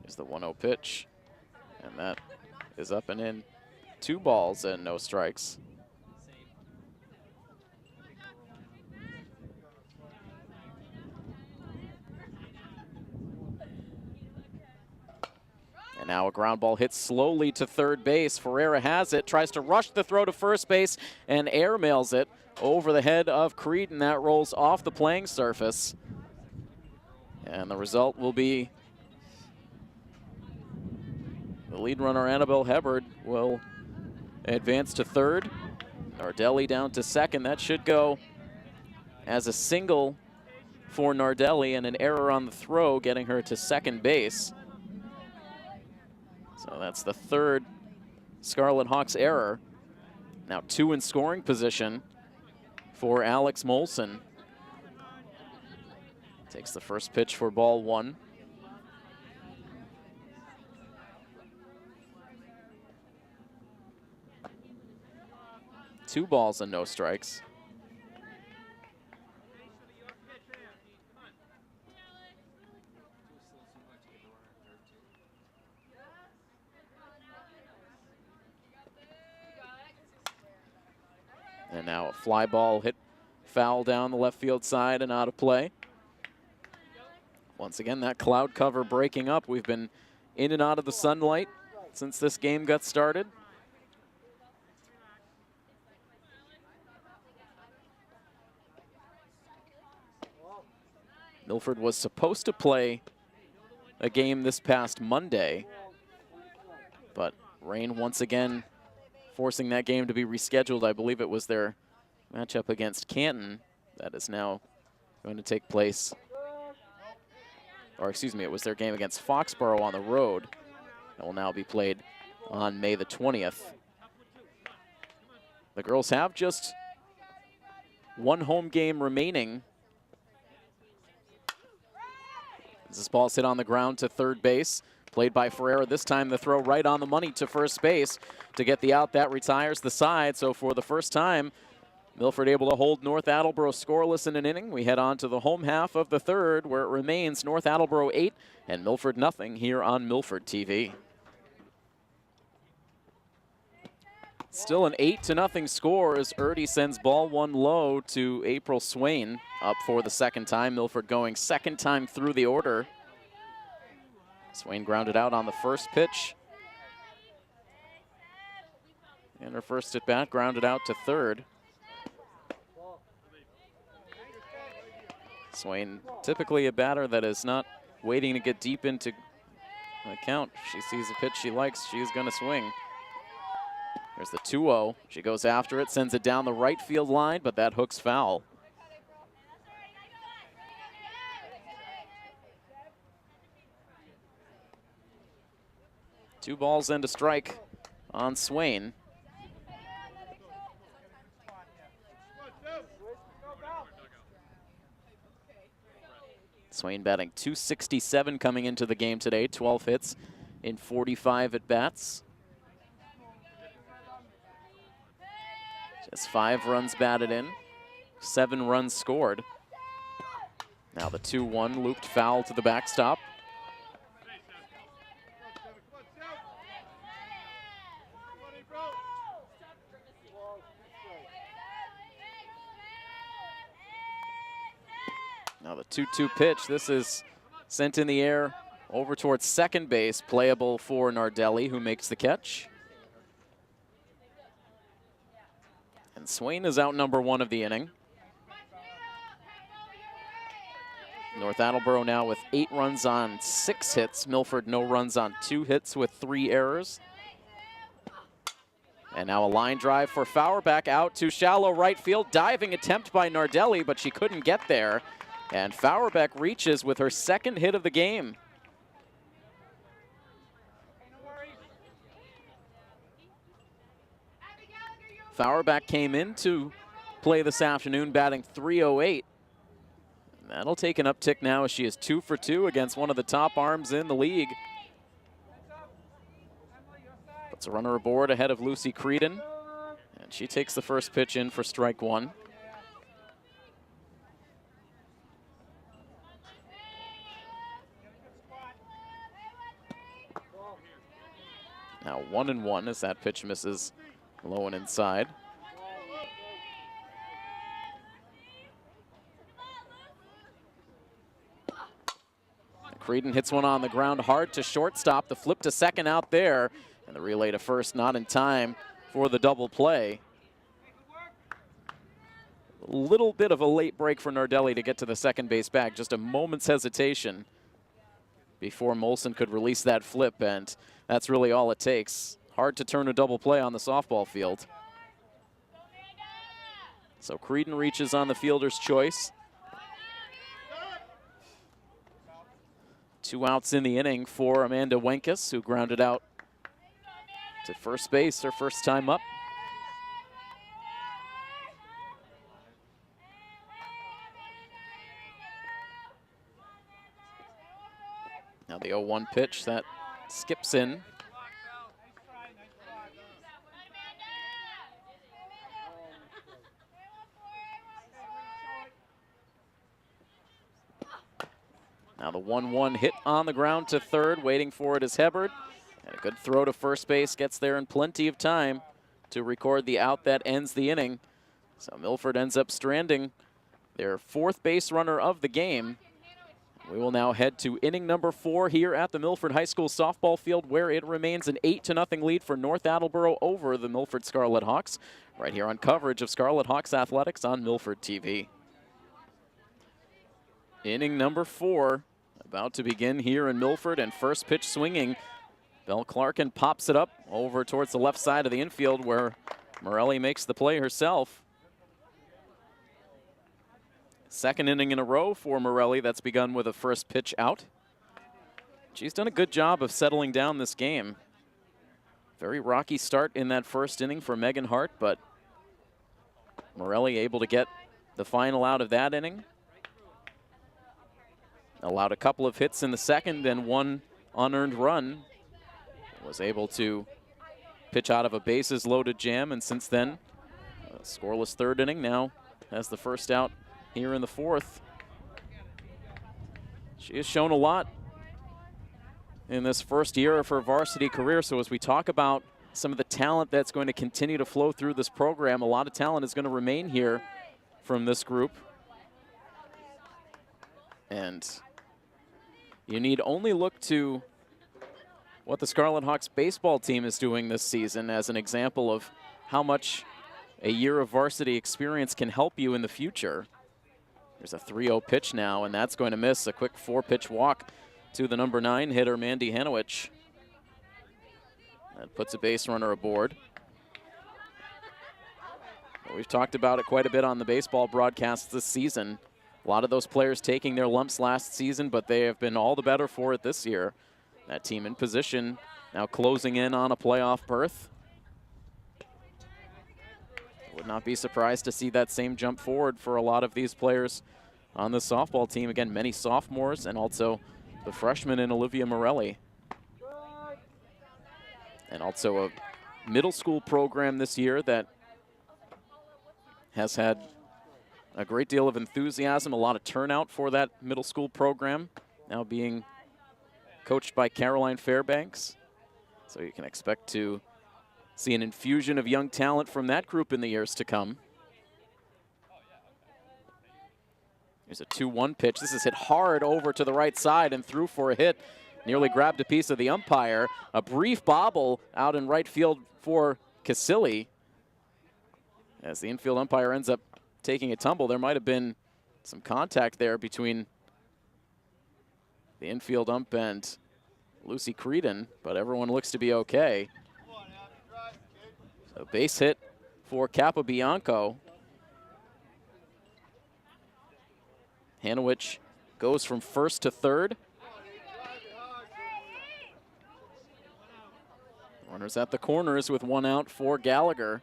Here's the 1-0 pitch, and that is up and in. 2 balls and no strikes. And now a ground ball hits slowly to third base. Ferreira has it, tries to rush the throw to first base, and airmails it over the head of Creed, and that rolls off the playing surface. And the result will be the lead runner, Annabelle Hebard, will advance to third. Nardelli down to second. That should go as a single for Nardelli, and an error on the throw getting her to second base. So that's the 3rd Scarlet Hawks error. Now 2 in scoring position for Alex Molson. Takes the first pitch for ball 1. Two balls and no strikes. And now a fly ball hit foul down the left field side and out of play. Once again, that cloud cover breaking up. We've been in and out of the sunlight since this game got started. Milford was supposed to play a game this past Monday, but rain once again forcing that game to be rescheduled. I believe it was their matchup against Canton that is now going to take place. Or excuse me, it was their game against Foxborough on the road that will now be played on May the 20th. The girls have just 1 home game remaining. This ball's hit on the ground to third base. Played by Ferreira. This time the throw right on the money to first base to get the out. That retires the side. So for the first time, Milford able to hold North Attleboro scoreless in an inning. We head on to the home half of the 3rd, where it remains North Attleboro 8 and Milford nothing here on Milford TV. Still an 8-0 score as Erti sends ball one low to April Swain, up for the second time. Milford going second time through the order. Swain grounded out on the first pitch. And her first at bat grounded out to third. Swain, typically a batter that is not waiting to get deep into the count. She sees a pitch she likes, she's going to swing. There's the 2-0. She goes after it, sends it down the right field line, but that hook's foul. Two balls and a strike on Swain. Swain batting .267 coming into the game today, 12 hits in 45 at-bats. Just 5 runs batted in, 7 runs scored. Now the 2-1 looped foul to the backstop. Now the 2-2 pitch, this is sent in the air over towards second base, playable for Nardelli, who makes the catch. And Swain is out number 1 of the inning. North Attleboro now with 8 runs on 6 hits. Milford no runs on 2 hits with 3 errors. And now a line drive for Fauerbeck out to shallow right field. Diving attempt by Nardelli, but she couldn't get there. And Fauerbeck reaches with her second hit of the game. Fauerbeck came into play this afternoon batting .308. That'll take an uptick now as she is 2 for 2 against one of the top arms in the league. Puts a runner aboard ahead of Lucy Creedon. And she takes the first pitch in for strike 1. Now 1-1 as that pitch misses low and inside. Creedon hits one on the ground hard to shortstop. The flip to second out there. And the relay to first not in time for the double play. A little bit of a late break for Nardelli to get to the second base bag. Just a moment's hesitation before Molson could release that flip, and that's really all it takes. Hard to turn a double play on the softball field. So Creedon reaches on the fielder's choice. 2 outs in the inning for Amanda Wenkus, who grounded out to first base her first time up. Now the 0-1 pitch that skips in. Now the 1-1 hit on the ground to third, waiting for it is Hebard. And a good throw to first base, gets there in plenty of time to record the out that ends the inning. So Milford ends up stranding their 4th base runner of the game. We will now head to inning number 4 here at the Milford High School softball field, where it remains an 8-0 lead for North Attleboro over the Milford Scarlet Hawks, right here on coverage of Scarlet Hawks athletics on Milford TV. Inning number 4 about to begin here in Milford, and first pitch swinging. Belle Clarkin pops it up over towards the left side of the infield, where Morelli makes the play herself. Second inning in a row for Morelli that's begun with a first pitch out. She's done a good job of settling down this game. Very rocky start in that first inning for Megan Hart, but Morelli able to get the final out of that inning. Allowed a couple of hits in the second and 1 unearned run. Was able to pitch out of a bases loaded jam, and since then, a scoreless third inning. Now has the first out here in the 4th. She has shown a lot in this first year of her varsity career. So as we talk about some of the talent that's going to continue to flow through this program. A lot of talent is going to remain here from this group. And you need only look to what the Scarlet Hawks baseball team is doing this season as an example of how much a year of varsity experience can help you in the future. There's a 3-0 pitch now, and that's going to miss. A quick 4-pitch walk to the number 9 hitter, Mandy Hanowich. That puts a base runner aboard. We've talked about it quite a bit on the baseball broadcasts this season. A lot of those players taking their lumps last season, but they have been all the better for it this year. That team in position, now closing in on a playoff berth. Would not be surprised to see that same jump forward for a lot of these players on the softball team. Again, many sophomores and also the freshman in Olivia Morelli. And also a middle school program this year that has had a great deal of enthusiasm, a lot of turnout for that middle school program, now being coached by Caroline Fairbanks. So you can expect to see an infusion of young talent from that group in the years to come. Here's a 2-1 pitch. This is hit hard over to the right side and through for a hit. Nearly grabbed a piece of the umpire. A brief bobble out in right field for Casilli. As the infield umpire ends up taking a tumble, there might have been some contact there between the infield ump and Lucy Creedon, but everyone looks to be okay. So base hit for Capobianco. Hanowich goes from first to third. Runners at the corners with 1 out for Gallagher.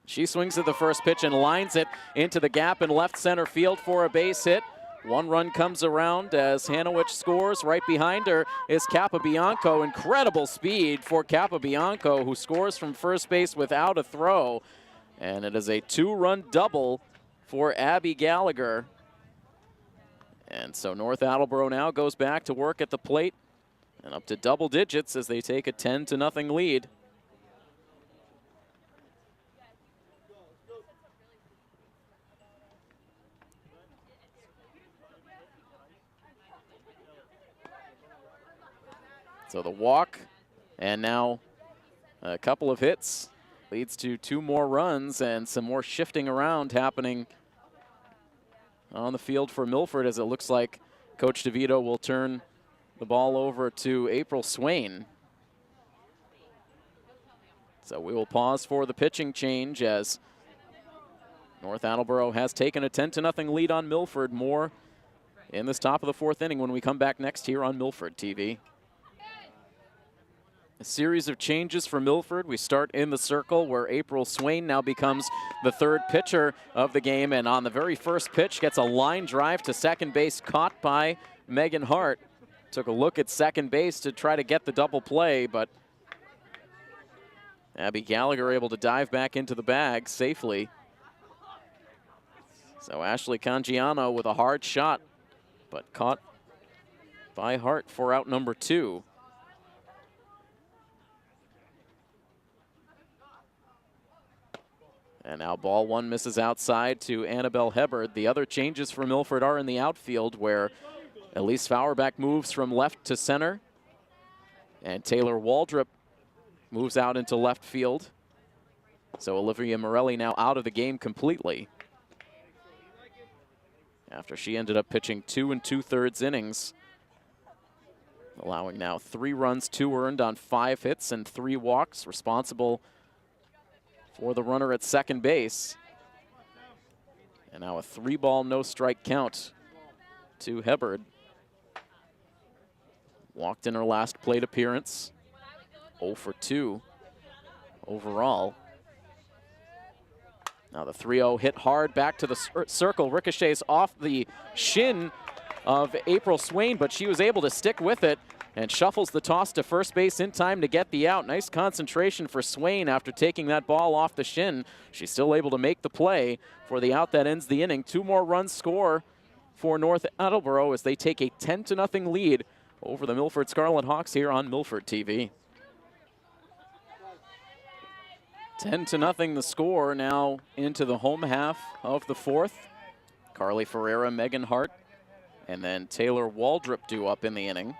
She swings at the first pitch and lines it into the gap in left center field for a base hit. 1 run comes around as Hanowich scores. Right behind her is Capobianco. Incredible speed for Capobianco, who scores from first base without a throw. And it is a 2-run double for Abby Gallagher. And so North Attleboro now goes back to work at the plate and up to double digits as they take a 10-0 lead. So the walk and now a couple of hits leads to 2 more runs and some more shifting around happening on the field for Milford, as it looks like Coach DeVito will turn the ball over to April Swain. So we will pause for the pitching change as North Attleboro has taken a 10-0 lead on Milford. More in this top of the 4th inning when we come back next here on Milford TV. A series of changes for Milford. We start in the circle where April Swain now becomes the 3rd pitcher of the game, and on the very first pitch gets a line drive to second base caught by Megan Hart. Took a look at second base to try to get the double play, but Abby Gallagher able to dive back into the bag safely. So Ashley Cangiano with a hard shot, but caught by Hart for out number 2. And now ball 1 misses outside to Annabelle Hebbard. The other changes for Milford are in the outfield, where Elise Fauerbach moves from left to center. And Taylor Waldrop moves out into left field. So Olivia Morelli now out of the game completely, after she ended up pitching 2 2/3 innings, allowing now 3 runs, 2 earned on 5 hits and 3 walks, responsible for the runner at second base. And now a 3-ball, no-strike count to Hebbard. Walked in her last plate appearance. 0 for 2 overall. Now the 3-0 hit hard back to the circle. Ricochets off the shin of April Swain, but she was able to stick with it and shuffles the toss to first base in time to get the out. Nice concentration for Swain after taking that ball off the shin. She's still able to make the play for the out that ends the inning. 2 more runs score for North Attleboro as they take a 10-0 lead over the Milford Scarlet Hawks here on Milford TV. 10-0 the score now into the home half of the fourth. Carly Ferreira, Megan Hart, and then Taylor Waldrop due up in the inning.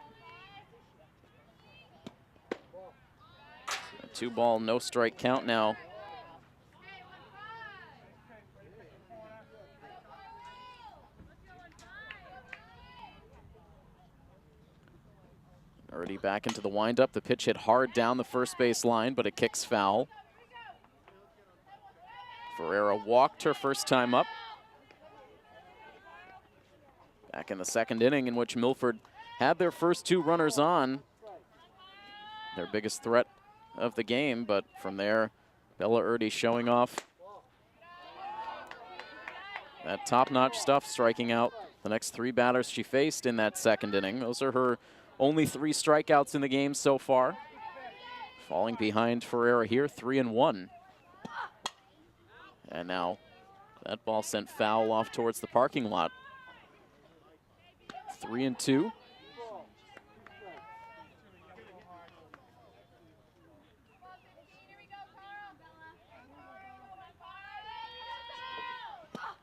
A 2-ball, no strike count now. Erti back into the windup. The pitch hit hard down the first base line, but it kicks foul. Ferreira walked her first time up. Back in the second inning, in which Milford had their first 2 runners on. Their biggest threat of the game, but from there, Bella Erti showing off that top-notch stuff, striking out the next 3 batters she faced in that second inning. Those are her only 3 strikeouts in the game so far. Falling behind Ferreira here, 3-1. And now that ball sent foul off towards the parking lot. 3-2.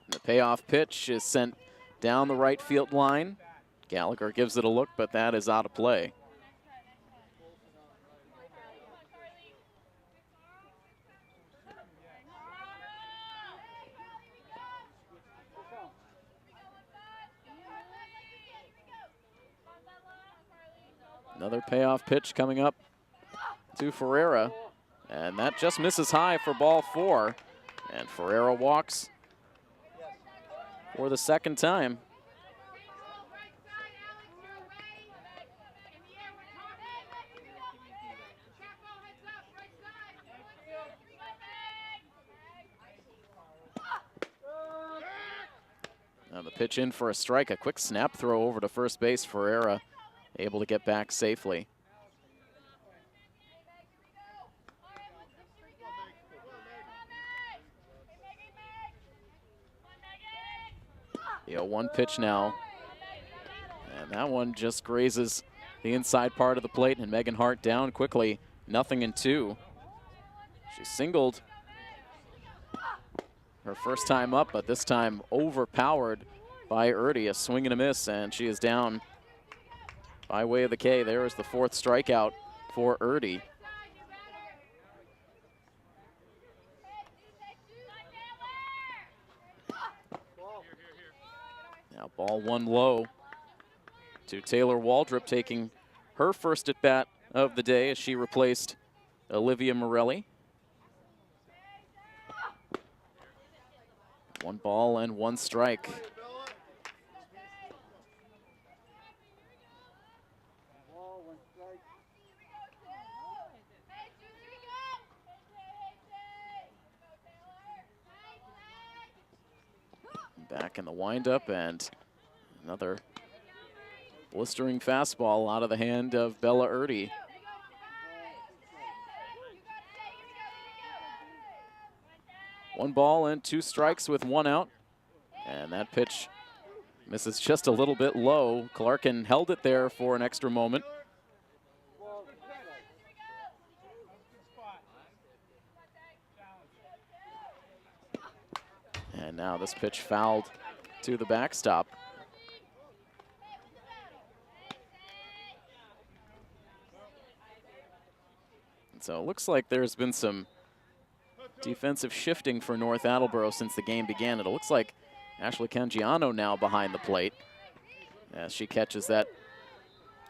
The payoff pitch is sent down the right field line. Gallagher gives it a look, but that is out of play. Another payoff pitch coming up to Ferreira, and that just misses high for ball 4. And Ferreira walks for the second time. Now the pitch in for a strike, a quick snap throw over to first base. Ferreira able to get back safely. The 0-1 pitch now. And that one just grazes the inside part of the plate, and Megan Hart down quickly, 0-2. She singled her first time up, but this time overpowered by Erti. A swing and a miss, and she is down by way of the K. There is the 4th strikeout for Erti. Now ball 1 low to Taylor Waldrop, taking her first at bat of the day as she replaced Olivia Morelli. 1 ball and 1 strike. Back in the windup, and another blistering fastball out of the hand of Bella Erti. One ball and 2 strikes with 1 out. And that pitch misses just a little bit low. Clarkin held it there for an extra moment. And now this pitch fouled to the backstop. And so it looks like there's been some defensive shifting for North Attleboro since the game began. It looks like Ashley Cangiano now behind the plate as she catches that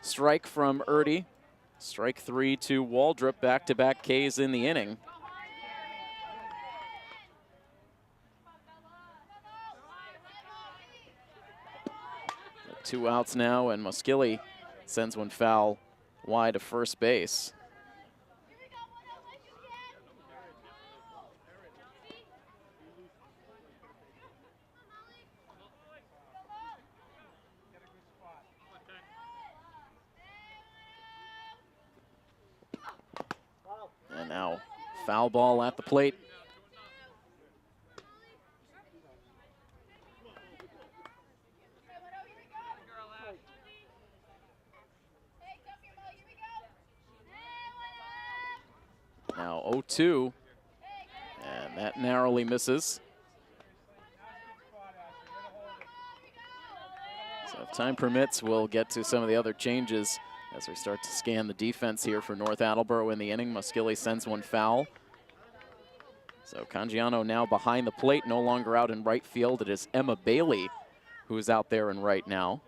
strike from Erti. Strike 3 to Waldrop, back-to-back Ks in the inning. Two outs now, and Moskili sends one foul wide to first base. And now foul ball at the plate. Now 0-2 That narrowly misses. So if time permits, we'll get to some of the other changes as we start to scan the defense here for North Attleboro in the inning. Muskilly sends one foul. So Cangiano now behind the plate, no longer out in right field. It is Emma Bailey who is out there in right now.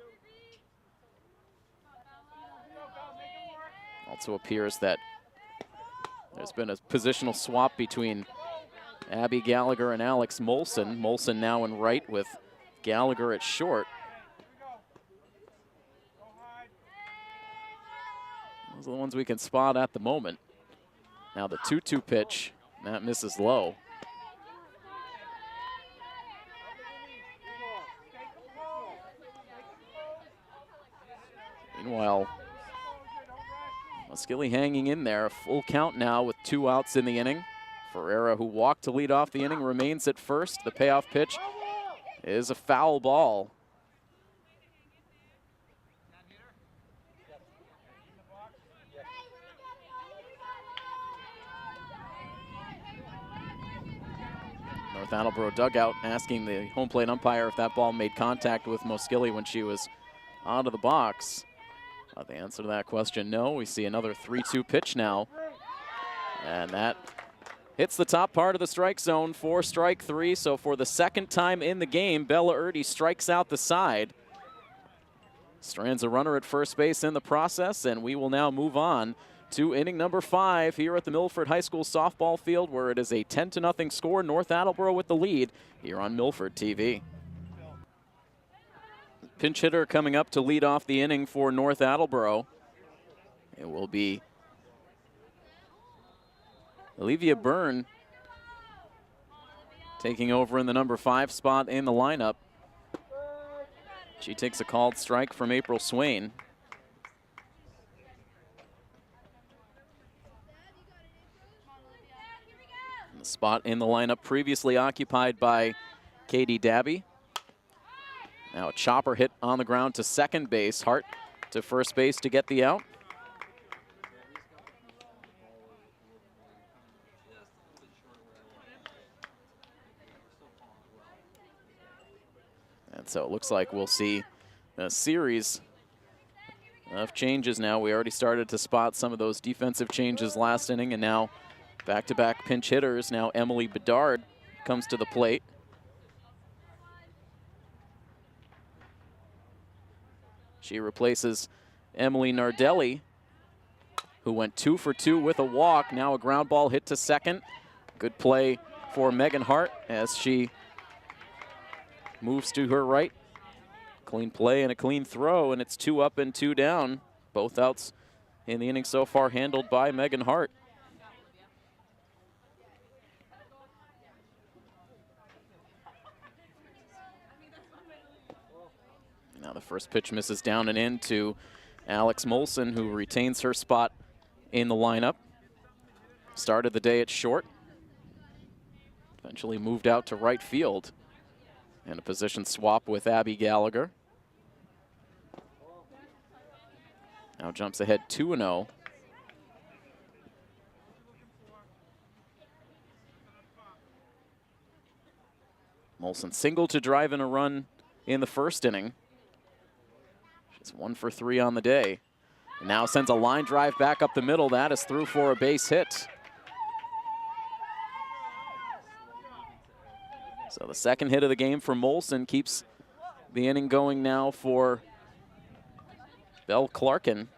Also appears that there's been a positional swap between Abby Gallagher and Alex Molson. Molson now in right with Gallagher at short. Those are the ones we can spot at the moment. Now the 2-2 pitch, that misses low. Meanwhile, Muskilly hanging in there. A full count now with 2 outs in the inning. Ferreira, who walked to lead off the inning, remains at first. The payoff pitch is a foul ball. North Attleboro dugout asking the home plate umpire if that ball made contact with Muskilly when she was out of the box. The answer to that question, no. We see another 3-2 pitch now. And that hits the top part of the strike zone for strike 3. So for the second time in the game, Bella Erti strikes out the side. Strands a runner at first base in the process, and we will now move on to inning number 5 here at the Milford High School softball field, where it is a 10-0 score. North Attleboro with the lead here on Milford TV. Pinch hitter coming up to lead off the inning for North Attleboro. It will be Olivia Byrne taking over in the number 5 spot in the lineup. She takes a called strike from April Swain. The spot in the lineup previously occupied by Katie Dabby. Now a chopper hit on the ground to second base. Hart to first base to get the out. And so it looks like we'll see a series of changes now. We already started to spot some of those defensive changes last inning, and now back-to-back pinch hitters. Now Emily Bedard comes to the plate. She replaces Emily Nardelli, who went 2 for 2 with a walk. Now a ground ball hit to second. Good play for Megan Hart as she moves to her right. Clean play and a clean throw, and it's 2 up and 2 down. Both outs in the inning so far handled by Megan Hart. Now the first pitch misses down and in to Alex Molson, who retains her spot in the lineup. Started the day at short. Eventually moved out to right field. And a position swap with Abby Gallagher. Now jumps ahead 2-0. Molson single to drive in a run in the first inning. She's 1 for 3 on the day. And now sends a line drive back up the middle. That is through for a base hit. So the second hit of the game for Molson keeps the inning going now for Belle Clarkin.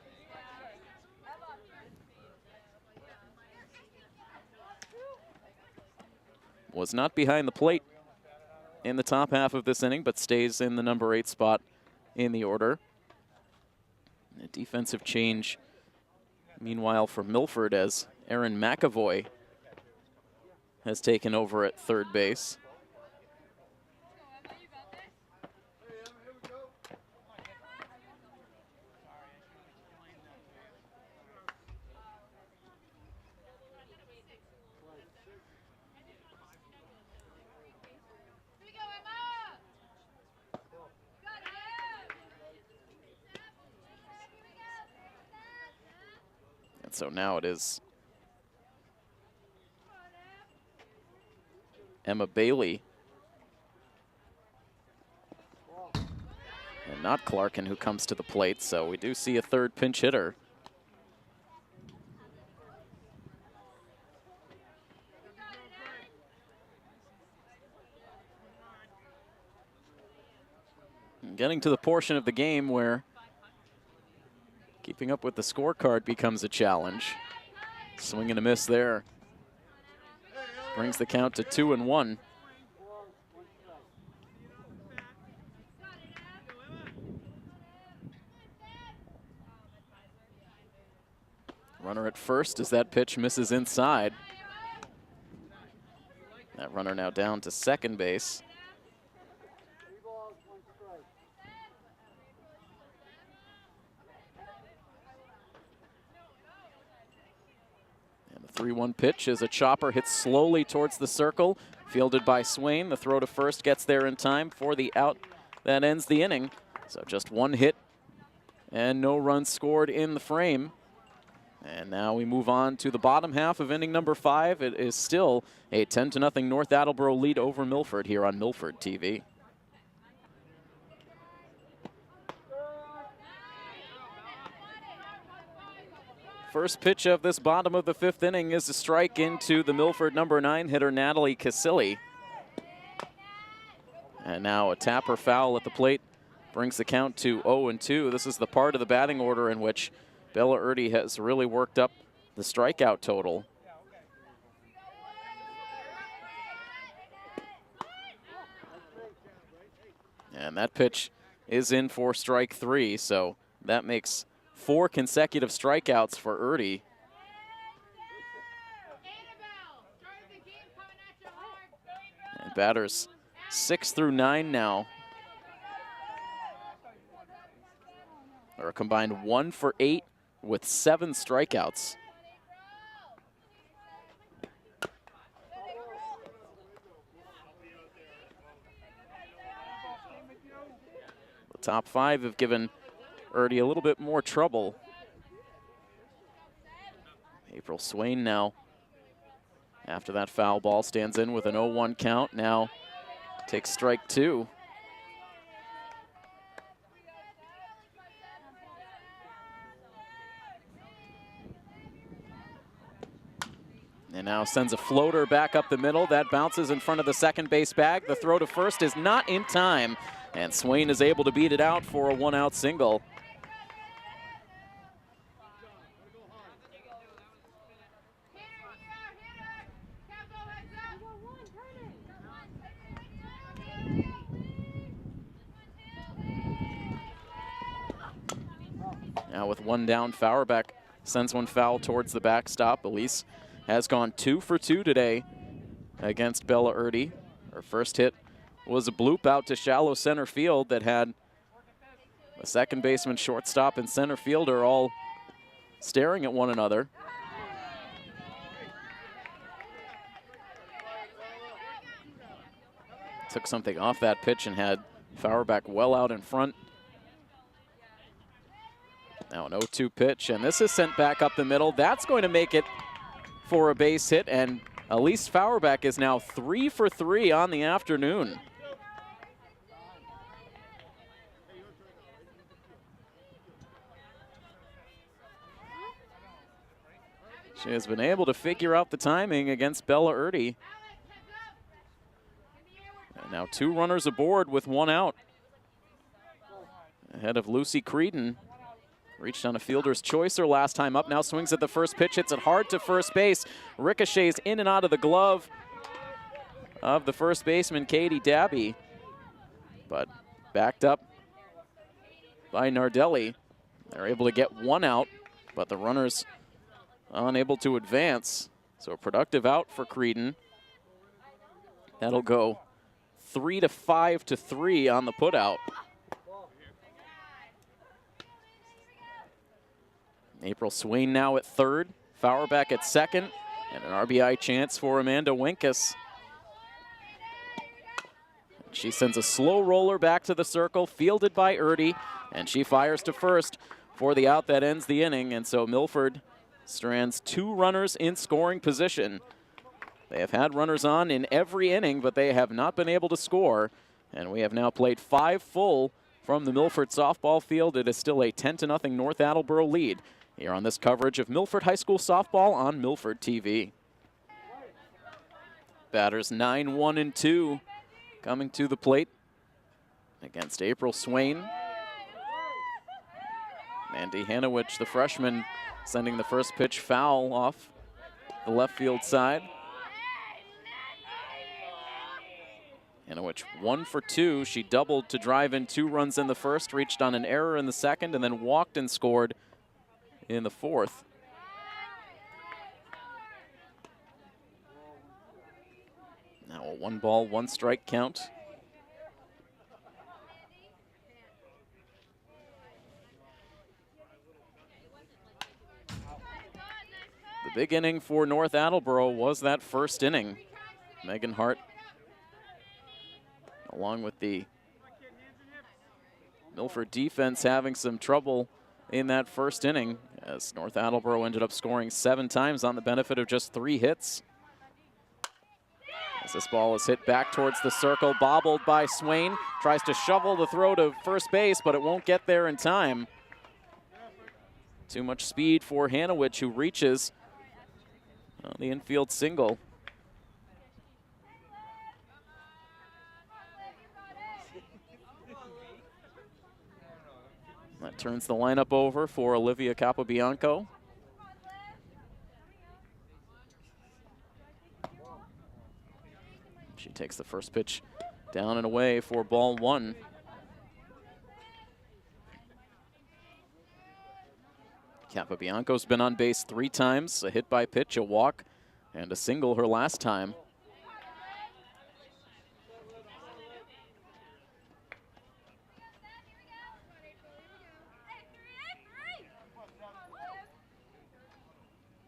Was not behind the plate in the top half of this inning, but stays in the number 8 spot in the order. A defensive change, meanwhile, for Milford, as Erin McAvoy has taken over at third base. So now it is Emma Bailey. And not Clarkin who comes to the plate, so we do see a third pinch hitter. Getting to the portion of the game where keeping up with the scorecard becomes a challenge. Swing and a miss there. Brings the count to 2-1. Runner at first as that pitch misses inside. That runner now down to second base. And the 3-1 pitch is a chopper hits slowly towards the circle, fielded by Swain. The throw to first gets there in time for the out that ends the inning. So just one hit and no runs scored in the frame. And now we move on to the bottom half of inning number 5. It is still a 10-0 North Attleboro lead over Milford here on Milford TV. First pitch of this bottom of the 5th inning is a strike into the Milford number 9 hitter, Natalie Casilli. And now a tapper foul at the plate brings the count to 0-2. This is the part of the batting order in which Bella Erti has really worked up the strikeout total. And that pitch is in for strike 3, so that makes 4 consecutive strikeouts for Erti. And batters 6 through 9 now are a combined 1 for 8 with 7 strikeouts. The top 5 have given Erti a little bit more trouble. April Swain now, after that foul ball, stands in with an 0-1 count. Now takes strike 2. And now sends a floater back up the middle. That bounces in front of the second base bag. The throw to first is not in time, and Swain is able to beat it out for a 1-out single. Now with 1 down, Fauerbeck sends one foul towards the backstop. Elise has gone 2 for 2 today against Bella Erti. Her first hit was a bloop out to shallow center field that had the second baseman, shortstop, and center fielder all staring at one another. Took something off that pitch and had Fauerbeck well out in front. Now an 0-2 pitch, and this is sent back up the middle. That's going to make it for a base hit, and Elise Fauerbeck is now 3 for 3 on the afternoon. She has been able to figure out the timing against Bella Erti. And now 2 runners aboard with 1 out. Ahead of Lucy Creedon. Reached on a fielder's choice her last time up. Now swings at the first pitch, hits it hard to first base. Ricochets in and out of the glove of the first baseman, Katie Dabby. But backed up by Nardelli. They're able to get 1 out, but the runners unable to advance. So a productive out for Creedon. That'll go 3-5-3 on the putout. April Swain now at third, Fauerbeck at second, and an RBI chance for Amanda Winkus. She sends a slow roller back to the circle, fielded by Erti, and she fires to first for the out that ends the inning. And so Milford strands 2 runners in scoring position. They have had runners on in every inning, but they have not been able to score. And we have now played 5 full from the Milford softball field. It is still a 10-0 North Attleboro lead here on this coverage of Milford High School softball on Milford TV. Batters 9-1 and 2 coming to the plate against April Swain. Mandy Hanowich, the freshman, sending the first pitch foul off the left field side. Hanowich 1 for 2. She doubled to drive in 2 runs in the first, reached on an error in the second, and then walked and scored in the fourth. Now a 1-ball, 1-strike count. The big inning for North Attleboro was that first inning. Megan Hart, along with the Milford defense, having some trouble in that first inning, as North Attleboro ended up scoring 7 times on the benefit of just 3 hits. As this ball is hit back towards the circle, bobbled by Swain, tries to shovel the throw to first base, but it won't get there in time. Too much speed for Hanowich, who reaches on the infield single. That turns the lineup over for Olivia Capobianco. She takes the first pitch down and away for ball 1. Capobianco's been on base 3 times, a hit by pitch, a walk, and a single her last time.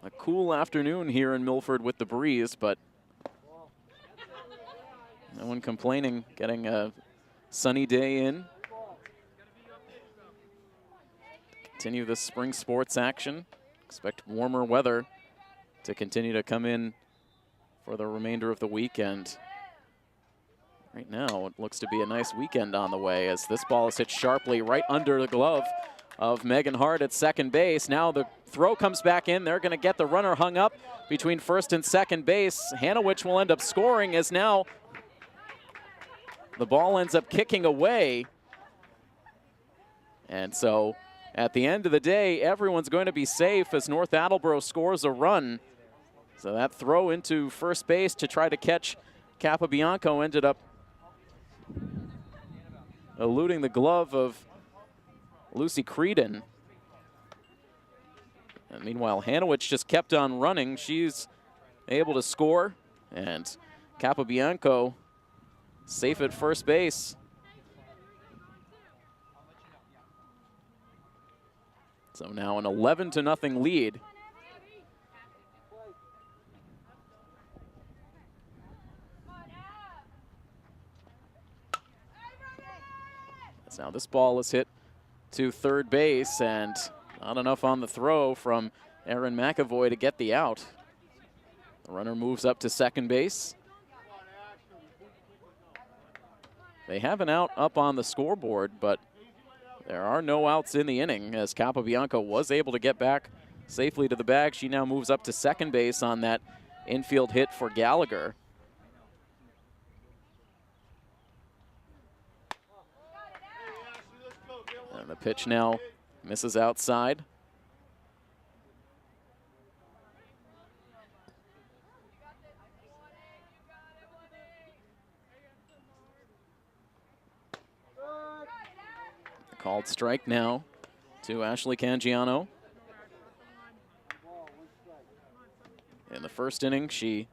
A cool afternoon here in Milford with the breeze, but no one complaining, getting a sunny day in. Continue the spring sports action. Expect warmer weather to continue to come in for the remainder of the weekend. Right now, it looks to be a nice weekend on the way as this ball is hit sharply right under the glove of Megan Hart at second base. Now the throw comes back in. They're going to get the runner hung up between first and second base. Hanowich will end up scoring as now the ball ends up kicking away. And so at the end of the day, everyone's going to be safe as North Attleboro scores a run. So that throw into first base to try to catch Capobianco ended up eluding the glove of Lucy Creedon. And meanwhile, Hanowich just kept on running. She's able to score, and Capobianco safe at first base. So now an 11-0 lead. So now this ball is hit to third base, and not enough on the throw from Erin McAvoy to get the out. The runner moves up to second base. They have an out up on the scoreboard, but there are no outs in the inning as Capobianco was able to get back safely to the bag. She now moves up to second base on that infield hit for Gallagher. And the pitch now misses outside. Called strike now to Ashley Cangiano. In the first inning, she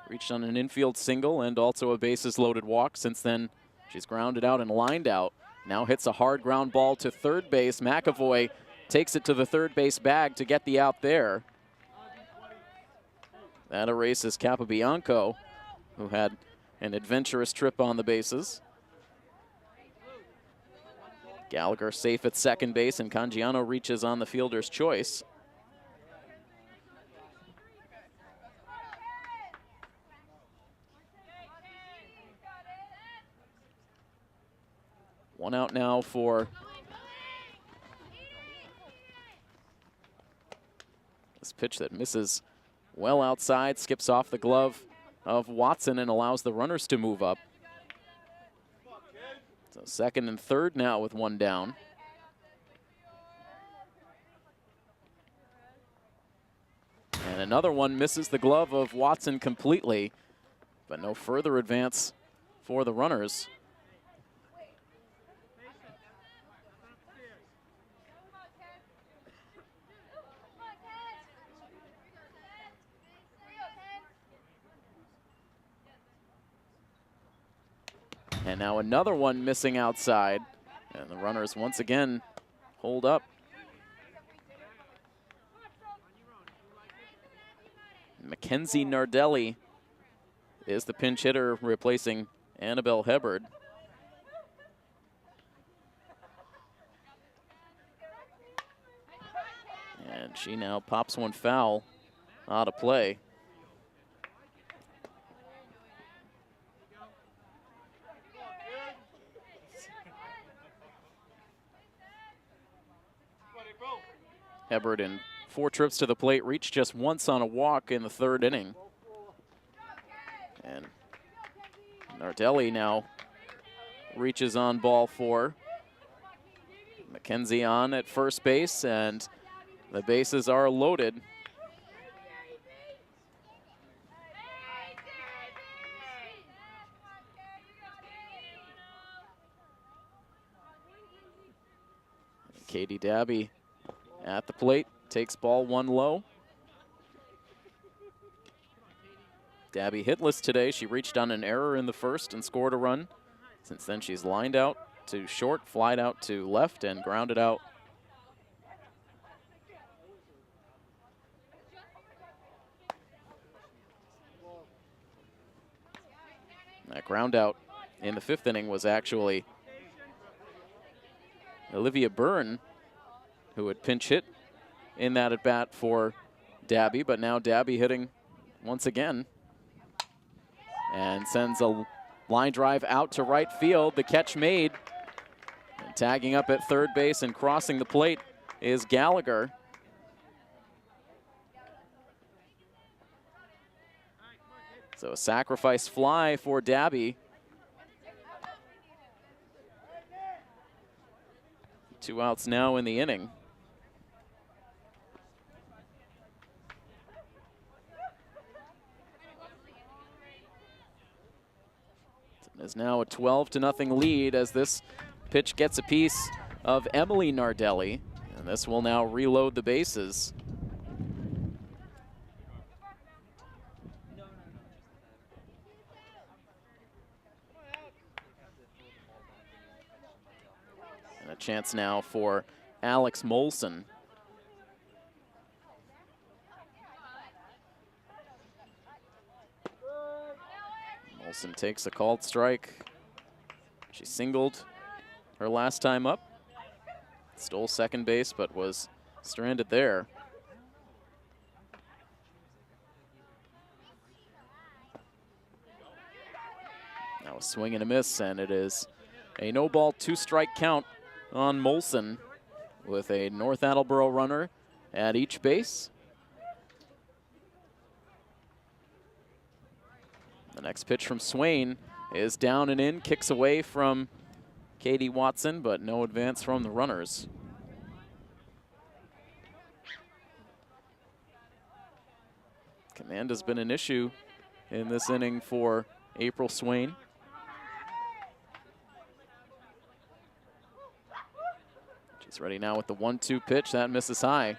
reached on an infield single and also a bases loaded walk. Since then, she's grounded out and lined out. Now hits a hard ground ball to third base. McAvoy takes it to the third base bag to get the out there. That erases Capobianco, who had an adventurous trip on the bases. Gallagher safe at second base, and Cangiano reaches on the fielder's choice. One out now for this pitch that misses well outside, skips off the glove of Watson and allows the runners to move up. So second and third now with one down. And another one misses the glove of Watson completely, but no further advance for the runners. And now another one missing outside, and the runners once again hold up. Mackenzie Nardelli is the pinch hitter replacing Annabelle Hebard. And she now pops one foul out of play. Hebard in 4 trips to the plate, reached just once on a walk in the third inning. And Nardelli now reaches on ball 4. Mackenzie on at first base, and the bases are loaded. Katie Dabby at the plate, takes ball 1 low. Dabby hitless today. She reached on an error in the first and scored a run. Since then, she's lined out to short, flied out to left, and grounded out. That ground out in the 5th inning was actually Olivia Byrne, who had pinch hit in that at bat for Dabby, but now Dabby hitting once again and sends a line drive out to right field. The catch made, and tagging up at third base and crossing the plate is Gallagher. So a sacrifice fly for Dabby. 2 outs now in the inning. Is now a 12-0 lead as this pitch gets a piece of Emily Nardelli, and this will now reload the bases. And a chance now for Alex Molson. Molson takes a called strike. She singled her last time up. Stole second base, but was stranded there. Now a swing and a miss, and it is a no-ball, 2-strike count on Molson with a North Attleboro runner at each base. The next pitch from Swain is down and in, kicks away from Katie Watson, but no advance from the runners. Command has been an issue in this inning for April Swain. She's ready now with the 1-2 pitch. That misses high.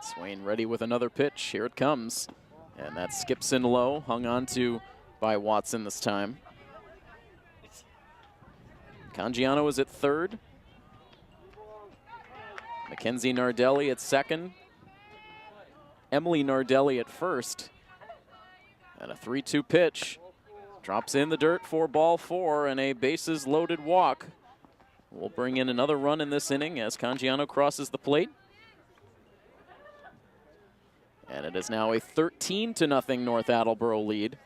Swain ready with another pitch. Here it comes. And that skips in low, hung on to by Watson this time. Cangiano is at third. Mackenzie Nardelli at second. Emily Nardelli at first. And a 3-2 pitch. Drops in the dirt for ball 4 and a bases loaded walk will bring in another run in this inning as Cangiano crosses the plate. And it is now a 13-0 North Attleboro lead.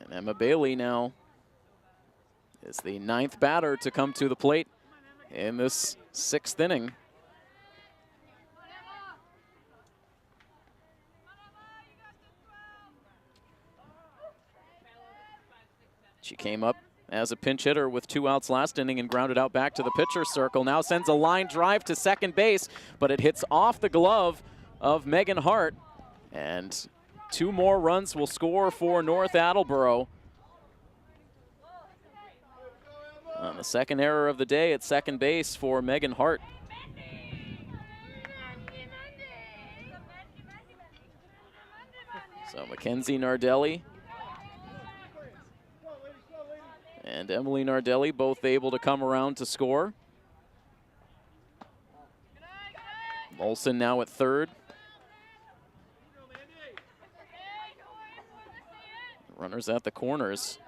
And Emma Bailey now is the 9th batter to come to the plate in this 6th inning. She came up as a pinch hitter with 2 outs last inning and grounded out back to the pitcher's circle. Now sends a line drive to second base, but it hits off the glove of Megan Hart. And 2 more runs will score for North Attleboro. On the second error of the day at second base for Megan Hart. So Mackenzie Nardelli and Emily Nardelli both able to come around to score. Molson now at third. Runners at the corners.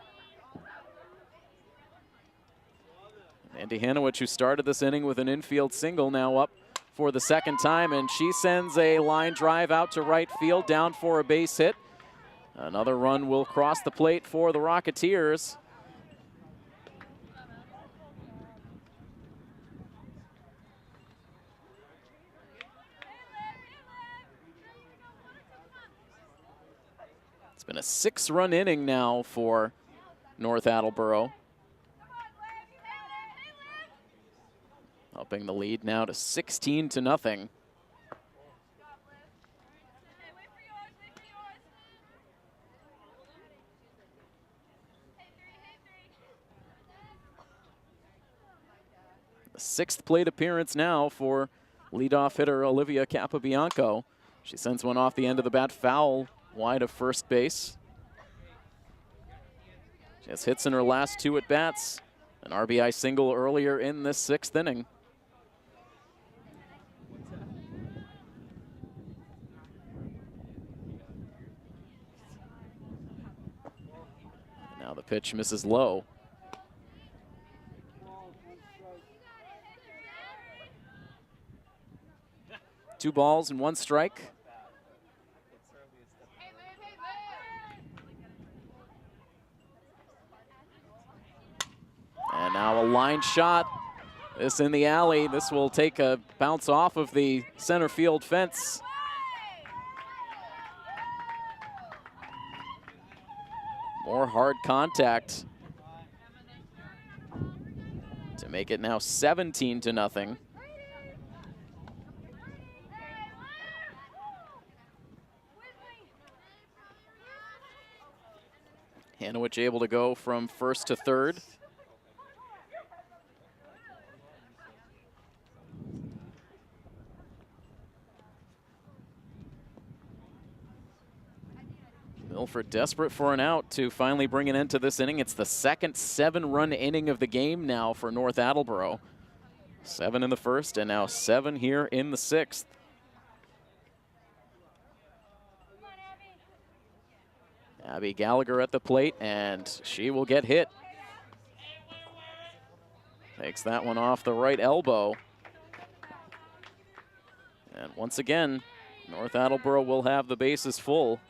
Andy Hanowich, who started this inning with an infield single, now up for the second time, and she sends a line drive out to right field, down for a base hit. Another run will cross the plate for the Rocketeers. It's been a 6-run inning now for North Attleboro. Upping the lead now to 16-0. The 6th plate appearance now for leadoff hitter Olivia Capabianco. She sends one off the end of the bat, foul wide of first base. She has hits in her last 2 at-bats. An RBI single earlier in this 6th inning. Now the pitch misses low. Two balls and 1 strike. And now a line shot. This in the alley. This will take a bounce off of the center field fence. More hard contact to make it now 17-0. Hanowich able to go from first to third. Milford desperate for an out to finally bring an end to this inning. It's the second 7-run inning of the game now for North Attleboro. 7 in the first and now 7 here in the 6th. Abby Gallagher at the plate, and she will get hit. Takes that one off the right elbow. And once again, North Attleboro will have the bases full.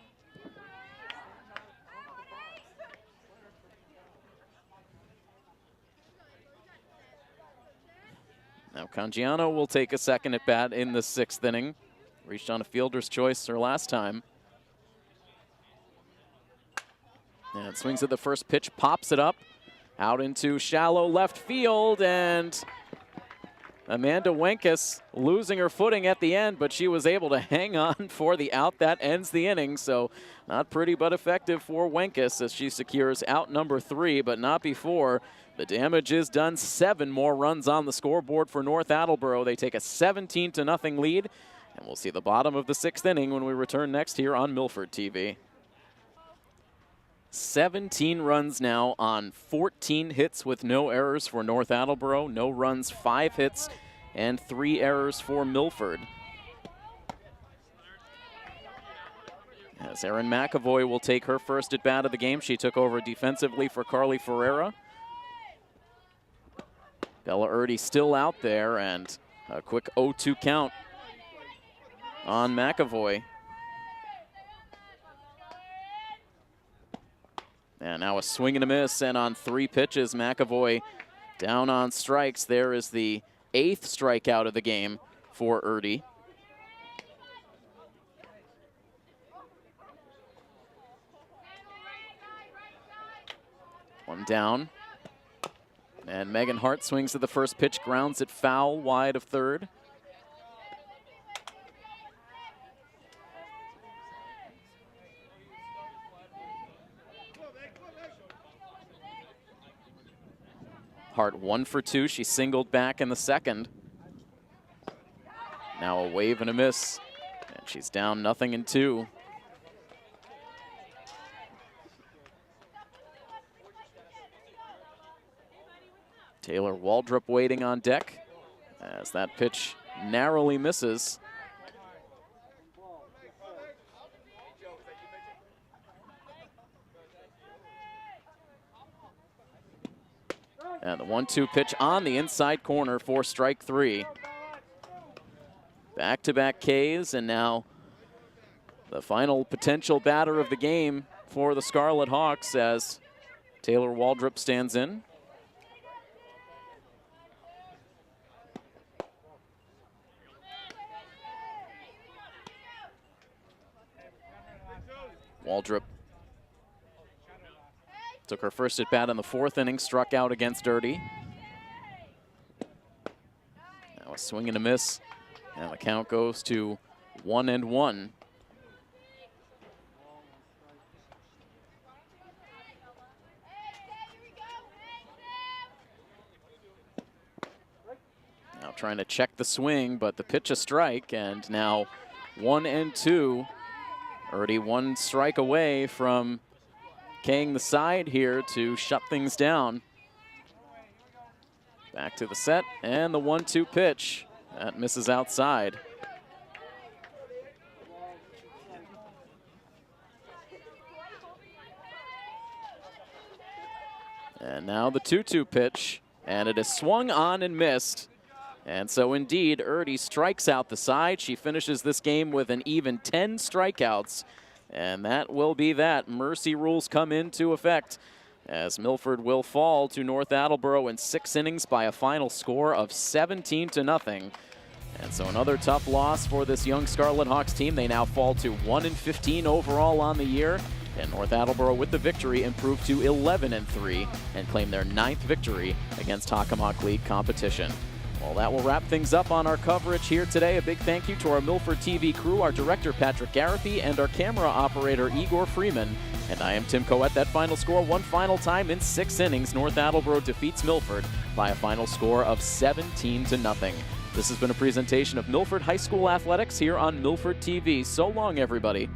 Now Cangiano will take a second at bat in the 6th inning. Reached on a fielder's choice her last time. And swings at the first pitch, pops it up, out into shallow left field, and Amanda Wenkes losing her footing at the end, but she was able to hang on for the out that ends the inning. So not pretty but effective for Wenkes as she secures out number 3, but not before the damage is done. 7 more runs on the scoreboard for North Attleboro. They take a 17-0 lead, and we'll see the bottom of the 6th inning when we return next here on Milford TV. 17 runs now on 14 hits with no errors for North Attleboro. No runs, 5 hits, and 3 errors for Milford. as Erin McAvoy will take her first at bat of the game. She took over defensively for Carly Ferreira. Bella Erti still out there, and a quick 0-2 count on McAvoy. And now a swing and a miss, and on 3 pitches, McAvoy down on strikes. There is the 8th strikeout of the game for Erti. One down. And Megan Hart swings at the first pitch, grounds it foul wide of third. Hart 1 for 2. She singled back in the second. Now a wave and a miss, and she's down 0-2. Taylor Waldrop waiting on deck as that pitch narrowly misses. And the 1-2 pitch on the inside corner for strike 3. Back-to-back Ks, and now the final potential batter of the game for the Scarlet Hawks as Taylor Waldrop stands in. Waldrop took her first at bat in the 4th inning, struck out against Erti. Now a swing and a miss, and the count goes to 1-1. Now trying to check the swing, but the pitch a strike, and now 1-2. Erti 1 strike away from K'ing the side here to shut things down. Back to the set, and the 1-2 pitch. That misses outside. And now the 2-2 pitch, and it is swung on and missed. And so indeed, Erti strikes out the side. She finishes this game with an even 10 strikeouts. And that will be that. Mercy rules come into effect as Milford will fall to North Attleboro in 6 innings by a final score of 17-0. And so another tough loss for this young Scarlet Hawks team. They now fall to 1-15 overall on the year. And North Attleboro, with the victory, improved to 11-3 and claim their 9th victory against Hockomock League competition. Well, that will wrap things up on our coverage here today. A big thank you to our Milford TV crew, our director Patrick Garapi, and our camera operator Igor Freeman. And I am Tim Coet. That final score, one final time in 6 innings, North Attleboro defeats Milford by a final score of 17-0. This has been a presentation of Milford High School Athletics here on Milford TV. So long, everybody.